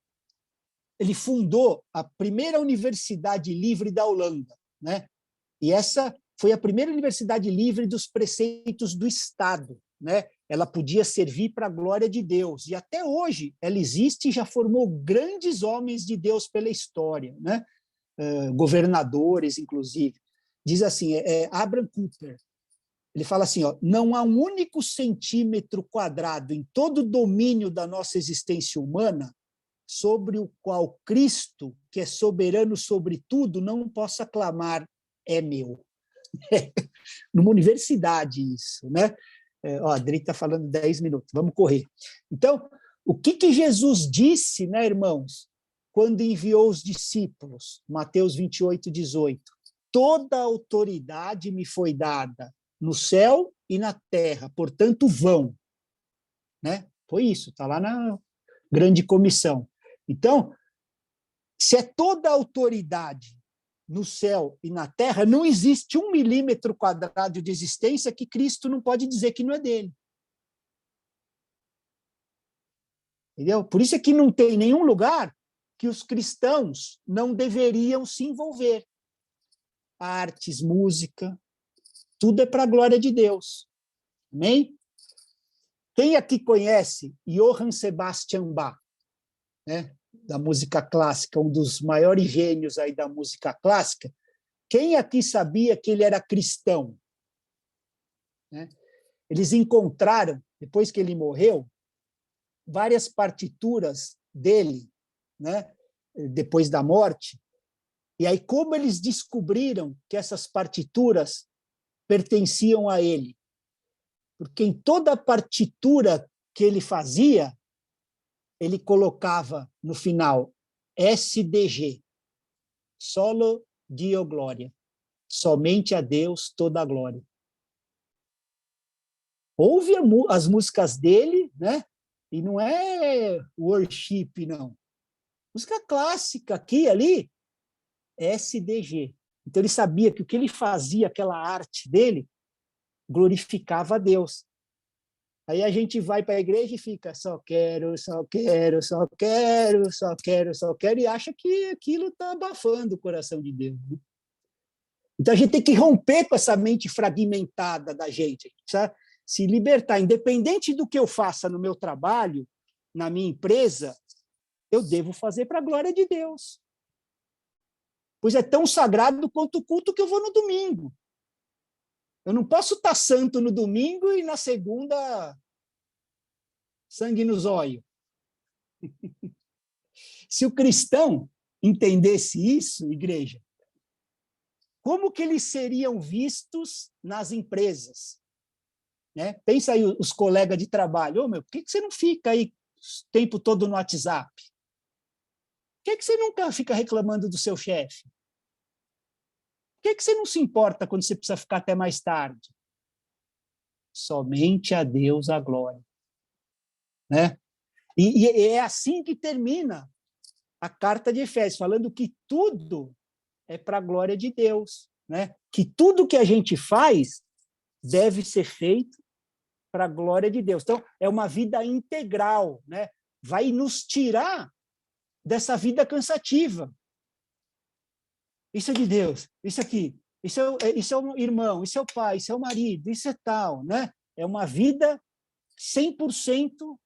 ele fundou a primeira universidade livre da Holanda, né? E essa foi a primeira universidade livre dos preceitos do Estado, né? Ela podia servir para a glória de Deus. E até hoje ela existe e já formou grandes homens de Deus pela história, né? Governadores, inclusive. Diz assim, Abraham Kuyper, ele fala assim, ó, não há um único centímetro quadrado em todo o domínio da nossa existência humana sobre o qual Cristo, que é soberano sobre tudo, não possa clamar, é meu. Numa universidade isso, né? A Adri está falando 10 minutos, vamos correr. Então, o que Jesus disse, né, irmãos, quando enviou os discípulos? Mateus 28, 18. Toda autoridade me foi dada no céu e na terra, portanto, vão. Né? Foi isso, está lá na grande comissão. Então, se é toda a autoridade no céu e na terra, não existe 1 milímetro quadrado de existência que Cristo não pode dizer que não é dele. Entendeu? Por isso é que não tem nenhum lugar que os cristãos não deveriam se envolver. Artes, música, tudo é para a glória de Deus. Amém? Quem aqui conhece Johann Sebastian Bach, né? Da música clássica, um dos maiores gênios aí da música clássica? Quem aqui sabia que ele era cristão? Né? Eles encontraram, depois que ele morreu, várias partituras dele, né? Depois da morte, e aí como eles descobriram que essas partituras pertenciam a ele? Porque em toda a partitura que ele fazia, ele colocava no final SDG, Solo Dio Glória, somente a Deus toda a glória. Ouve as músicas dele, né? E não é worship, não. Música clássica aqui, ali, SDG. Então ele sabia que o que ele fazia, aquela arte dele, glorificava a Deus. Aí a gente vai para a igreja e fica só quero, só quero, só quero, só quero, só quero, e acha que aquilo está abafando o coração de Deus. Né? Então a gente tem que romper com essa mente fragmentada da gente. A gente precisa se libertar. Independente do que eu faça no meu trabalho, na minha empresa, eu devo fazer para a glória de Deus. Pois é tão sagrado quanto o culto que eu vou no domingo. Eu não posso estar santo no domingo e na segunda sangue nos olhos. Se o cristão entendesse isso, igreja, como que eles seriam vistos nas empresas? Né? Pensa aí os colegas de trabalho. Por que você não fica aí o tempo todo no WhatsApp? Por que você nunca fica reclamando do seu chefe? Por que você não se importa quando você precisa ficar até mais tarde? Somente a Deus a glória. Né? E é assim que termina a carta de Efésios, falando que tudo é para a glória de Deus. Né? Que tudo que a gente faz deve ser feito para a glória de Deus. Então, é uma vida integral. Né? Vai nos tirar dessa vida cansativa. Isso é de Deus, isso aqui, isso é o irmão, isso é o pai, isso é o marido, isso é tal, né? É uma vida 100%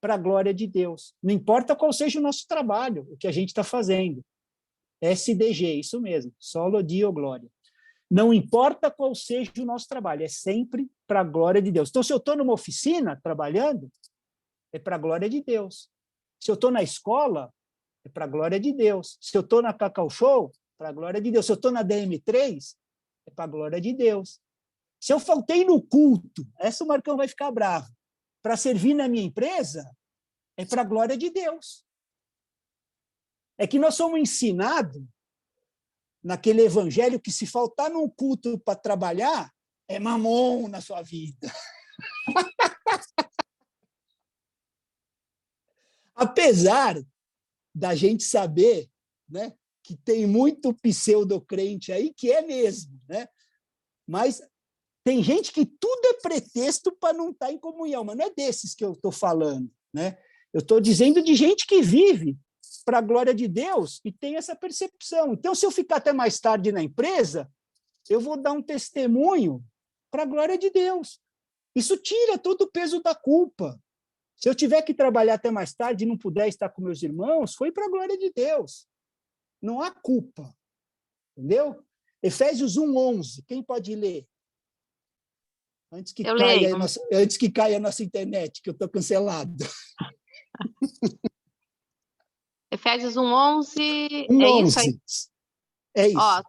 para a glória de Deus. Não importa qual seja o nosso trabalho, o que a gente está fazendo. SDG, isso mesmo, Solo Dio Glória. Não importa qual seja o nosso trabalho, é sempre para a glória de Deus. Então, se eu estou numa oficina trabalhando, é para a glória de Deus. Se eu estou na escola, é para a glória de Deus. Se eu estou na Cacau Show, para a glória de Deus. Se eu estou na DM3, é para a glória de Deus. Se eu faltei no culto, essa o Marcão vai ficar bravo, para servir na minha empresa, é para a glória de Deus. É que nós somos ensinados, naquele evangelho, que se faltar num culto para trabalhar, é mamon na sua vida. Apesar da gente saber, né, que tem muito pseudo-crente aí, que é mesmo, né? Mas tem gente que tudo é pretexto para não estar em comunhão, mas não é desses que eu estou falando, né? Eu estou dizendo de gente que vive para a glória de Deus e tem essa percepção. Então, se eu ficar até mais tarde na empresa, eu vou dar um testemunho para a glória de Deus. Isso tira todo o peso da culpa. Se eu tiver que trabalhar até mais tarde e não puder estar com meus irmãos, foi para a glória de Deus. Não há culpa. Entendeu? Efésios 1:11. Quem pode ler? Antes que caia a nossa internet, que eu estou cancelado. Efésios 1:11. 1:11. É isso aí. É isso. Ó,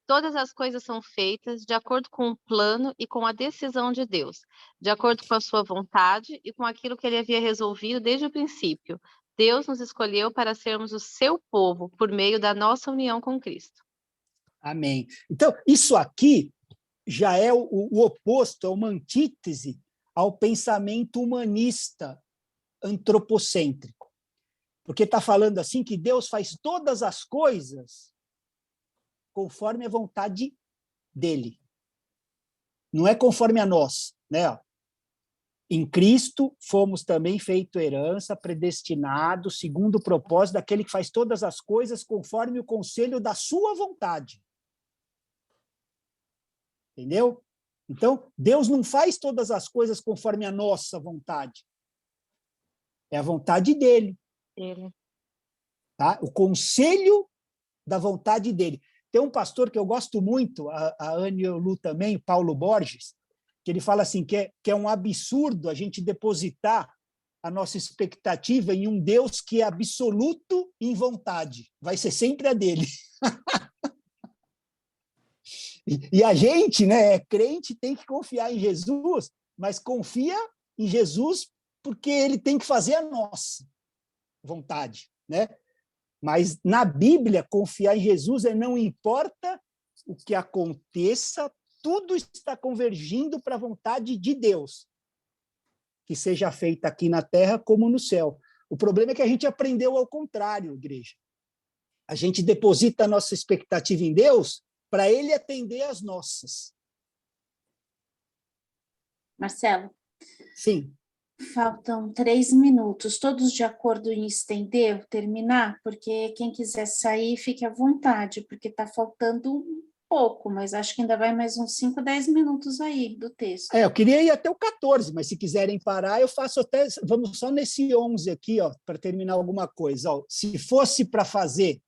todas as coisas são feitas de acordo com o plano e com a decisão de Deus, de acordo com a sua vontade e com aquilo que ele havia resolvido desde o princípio. Deus nos escolheu para sermos o seu povo por meio da nossa união com Cristo. Amém. Então, isso aqui já é o oposto, é uma antítese ao pensamento humanista antropocêntrico. Porque está falando assim que Deus faz todas as coisas conforme a vontade dele. Não é conforme a nós, né? Em Cristo fomos também feito herança, predestinados, segundo o propósito daquele que faz todas as coisas conforme o conselho da sua vontade. Entendeu? Então, Deus não faz todas as coisas conforme a nossa vontade. É a vontade dele. Tá? O conselho da vontade dele. Tem um pastor que eu gosto muito, a Anne e o Lu também, Paulo Borges, que ele fala assim, que é um absurdo a gente depositar a nossa expectativa em um Deus que é absoluto em vontade. Vai ser sempre a dele. E a gente, né, crente, tem que confiar em Jesus, mas confia em Jesus porque ele tem que fazer a nossa vontade, né? Mas na Bíblia, confiar em Jesus não importa o que aconteça, tudo está convergindo para a vontade de Deus, que seja feita aqui na terra como no céu. O problema é que a gente aprendeu ao contrário, igreja. A gente deposita a nossa expectativa em Deus para ele atender as nossas. Marcelo? Sim. Faltam 3 minutos. Todos de acordo em estender, terminar? Porque quem quiser sair, fique à vontade, porque está faltando um pouco, mas acho que ainda vai mais uns 5, 10 minutos aí do texto. Eu queria ir até o 14, mas se quiserem parar, eu faço até... Vamos só nesse 11 aqui, para terminar alguma coisa. Se fosse para fazer,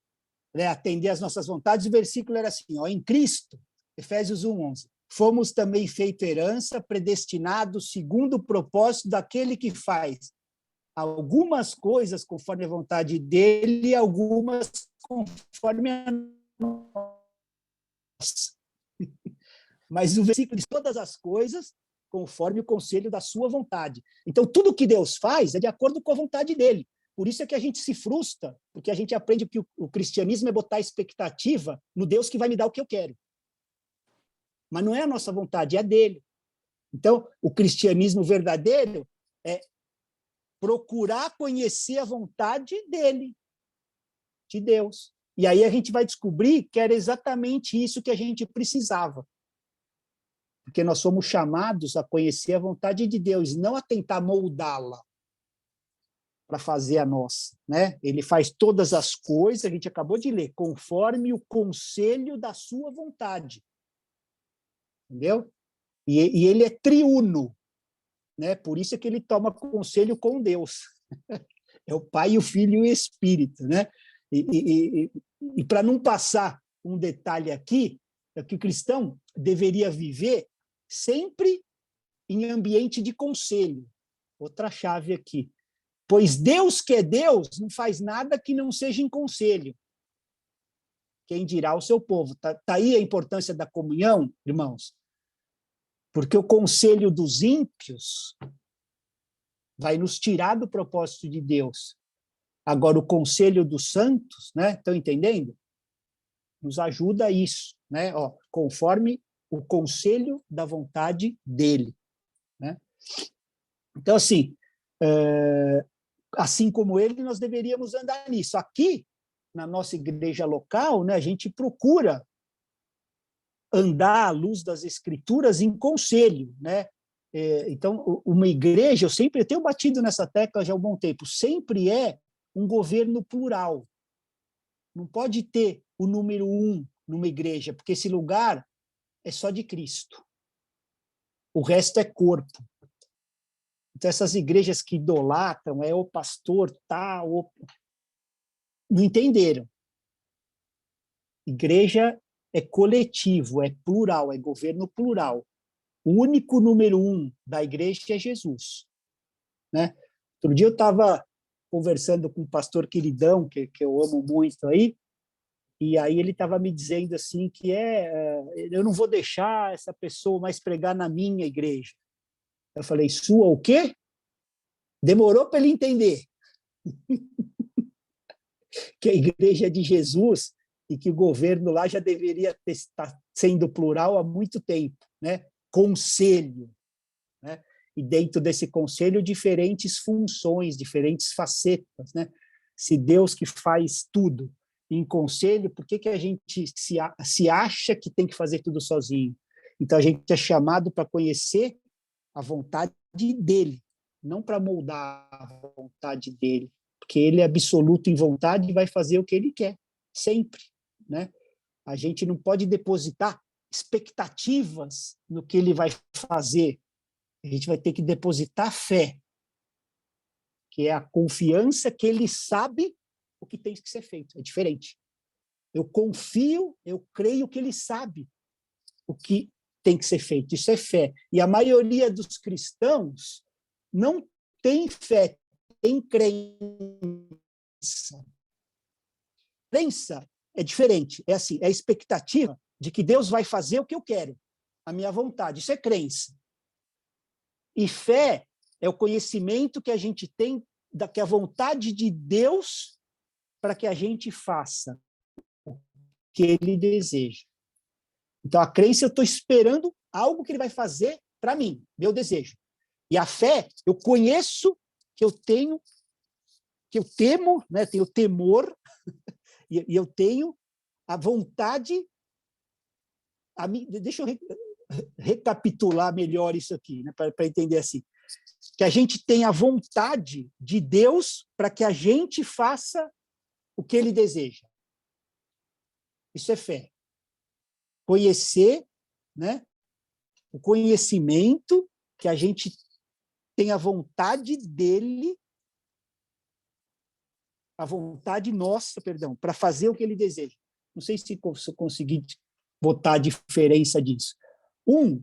né, atender às nossas vontades, o versículo era assim, em Cristo, Efésios 1:11, fomos também feito herança, predestinados segundo o propósito daquele que faz algumas coisas conforme a vontade dele e algumas conforme a nossa. Mas o versículo diz todas as coisas conforme o conselho da sua vontade. Então, tudo que Deus faz é de acordo com a vontade dele. Por isso é que a gente se frustra, porque a gente aprende que o cristianismo é botar expectativa no Deus que vai me dar o que eu quero. Mas não é a nossa vontade, é a dele. Então, o cristianismo verdadeiro é procurar conhecer a vontade dele, de Deus. E aí a gente vai descobrir que era exatamente isso que a gente precisava. Porque nós somos chamados a conhecer a vontade de Deus, não a tentar moldá-la para fazer a nossa, né? Ele faz todas as coisas, a gente acabou de ler, conforme o conselho da sua vontade. Entendeu? E ele é triuno, né? Por isso é que ele toma conselho com Deus. É o Pai, o Filho e o Espírito, né? E para não passar um detalhe aqui, é que o cristão deveria viver sempre em ambiente de conselho. Outra chave aqui. Pois Deus que é Deus não faz nada que não seja em conselho. Quem dirá o seu povo? Tá aí a importância da comunhão, irmãos? Porque o conselho dos ímpios vai nos tirar do propósito de Deus. Agora, o conselho dos santos, né? Estão entendendo? Nos ajuda a isso, né? Conforme o conselho da vontade dele, né? Então, assim como ele, nós deveríamos andar nisso. Aqui, na nossa igreja local, né, a gente procura andar à luz das Escrituras em conselho, né? Então, uma igreja, eu tenho batido nessa tecla já há um bom tempo, sempre é um governo plural, Não pode ter o número 1 numa igreja, porque esse lugar é só de Cristo. O resto é corpo. Então, essas igrejas que idolatram, o pastor tal, não entenderam. Igreja é coletivo, é plural, é governo plural. O único número 1 da igreja é Jesus. Né? Outro dia eu estava conversando com um pastor queridão, que eu amo muito aí, e aí ele estava me dizendo assim que eu não vou deixar essa pessoa mais pregar na minha igreja. Eu falei, sua o quê? Demorou para ele entender que a igreja é de Jesus e que o governo lá já deveria estar sendo plural há muito tempo, né? Conselho, né? E dentro desse conselho, diferentes funções, diferentes facetas, né? Se Deus que faz tudo em conselho, por que a gente se acha que tem que fazer tudo sozinho? Então, a gente é chamado para conhecer a vontade dele, não para moldar a vontade dele, porque ele é absoluto em vontade e vai fazer o que ele quer, sempre, né? A gente não pode depositar expectativas no que ele vai fazer. A gente vai ter que depositar fé, que é a confiança que ele sabe o que tem que ser feito. É diferente. Eu confio, eu creio que ele sabe o que tem que ser feito. Isso é fé. E a maioria dos cristãos não tem fé, tem crença. Crença é diferente. É assim, é a expectativa de que Deus vai fazer o que eu quero, a minha vontade. Isso é crença. E fé é o conhecimento que a gente tem da que a vontade de Deus para que a gente faça o que ele deseja. Então, a crença, eu estou esperando algo que ele vai fazer para mim, meu desejo. E a fé, eu conheço que eu tenho, que eu temo, né? Tenho temor, e eu tenho a vontade. Deixa eu recapitular melhor isso aqui, né? Para entender assim. Que a gente tem a vontade de Deus para que a gente faça o que ele deseja. Isso é fé. Conhecer, né? O conhecimento que a gente tem a vontade dele, a vontade nossa, perdão, para fazer o que ele deseja. Não sei se eu consegui botar a diferença disso.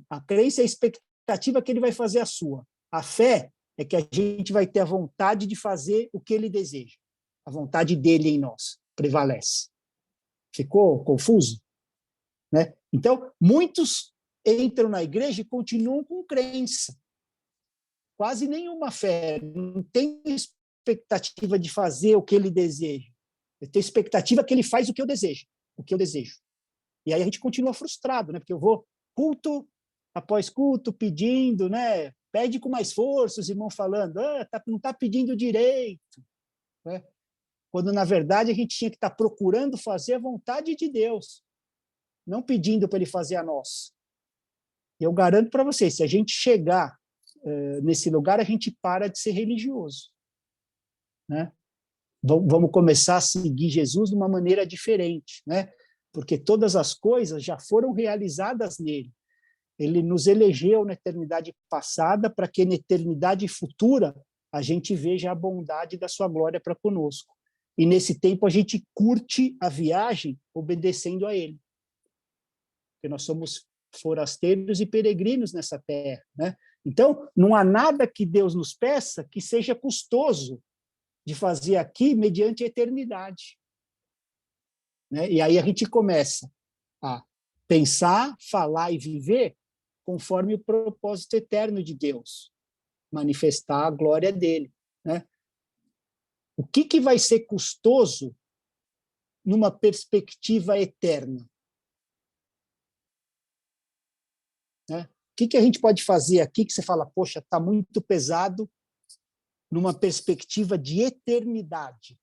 A crença é a expectativa que ele vai fazer a sua. A fé é que a gente vai ter a vontade de fazer o que ele deseja. A vontade dele em nós prevalece. Ficou confuso? Né? Então, muitos entram na igreja e continuam com crença. Quase nenhuma fé. Não tem expectativa de fazer o que ele deseja. Eu tenho expectativa que ele faz o que eu desejo. O que eu desejo. E aí a gente continua frustrado, né? Porque eu vou culto após culto pedindo, né? Pede com mais força, os irmãos falando, não está pedindo direito. Né? Quando, na verdade, a gente tinha que estar procurando fazer a vontade de Deus, não pedindo para ele fazer a nossa. E eu garanto para vocês, se a gente chegar nesse lugar, a gente para de ser religioso. Né? Vamos começar a seguir Jesus de uma maneira diferente, né? Porque todas as coisas já foram realizadas nele. Ele nos elegeu na eternidade passada para que na eternidade futura a gente veja a bondade da sua glória para conosco. E nesse tempo a gente curte a viagem obedecendo a ele. Porque nós somos forasteiros e peregrinos nessa terra, né? Então, não há nada que Deus nos peça que seja custoso de fazer aqui mediante a eternidade. Né? E aí a gente começa a pensar, falar e viver conforme o propósito eterno de Deus, manifestar a glória dele. Né? O que vai ser custoso numa perspectiva eterna? Né? O que a gente pode fazer aqui que você fala, poxa, está muito pesado numa perspectiva de eternidade?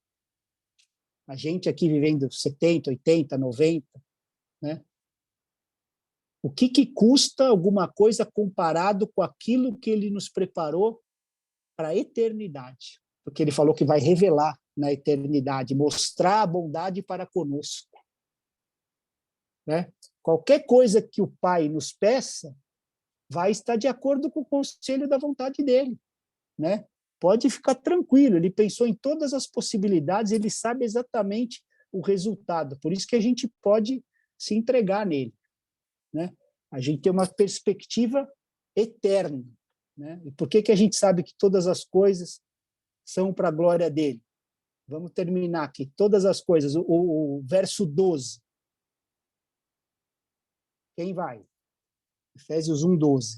A gente aqui vivendo 70, 80, 90, né? O que custa alguma coisa comparado com aquilo que ele nos preparou para a eternidade? Porque ele falou que vai revelar na eternidade, mostrar a bondade para conosco. Né? Qualquer coisa que o Pai nos peça vai estar de acordo com o conselho da vontade dele. Né? Pode ficar tranquilo, ele pensou em todas as possibilidades, ele sabe exatamente o resultado, por isso que a gente pode se entregar nele. Né? A gente tem uma perspectiva eterna. Né? E por que a gente sabe que todas as coisas são para a glória dele? Vamos terminar aqui. Todas as coisas. O verso 12. Quem vai? Efésios 1:12.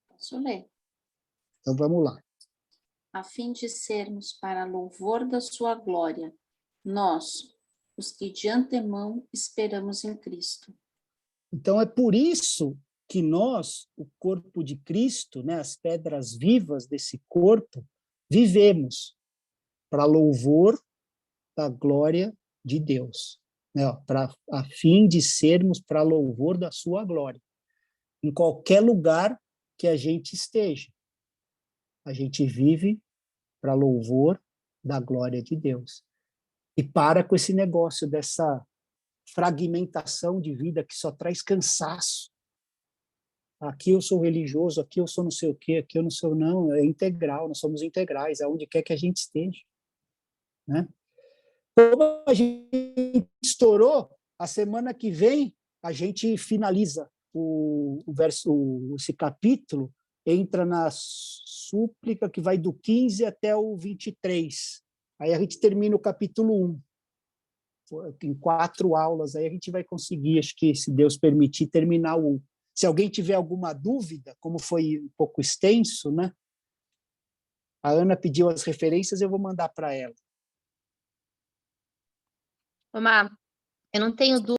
Posso ler? Então vamos lá. A fim de sermos para louvor da sua glória, nós, os que de antemão esperamos em Cristo. Então é por isso que nós, o corpo de Cristo, né, as pedras vivas desse corpo, vivemos para louvor da glória de Deus, né, a fim de sermos para louvor da sua glória, em qualquer lugar que a gente esteja. A gente vive para louvor da glória de Deus. E para com esse negócio dessa fragmentação de vida que só traz cansaço. Aqui eu sou religioso, aqui eu sou não sei o quê, aqui eu não sou, não, é integral, nós somos integrais, aonde quer que a gente esteja. Né? Como a gente estourou, a semana que vem a gente finaliza esse capítulo, entra na súplica que vai do 15 até o 23. Aí a gente termina o capítulo 1. Em 4 aulas, aí a gente vai conseguir, acho que, se Deus permitir, terminar o 1. Se alguém tiver alguma dúvida, como foi um pouco extenso, né? A Ana pediu as referências, eu vou mandar para ela. Omar, eu não tenho dúvida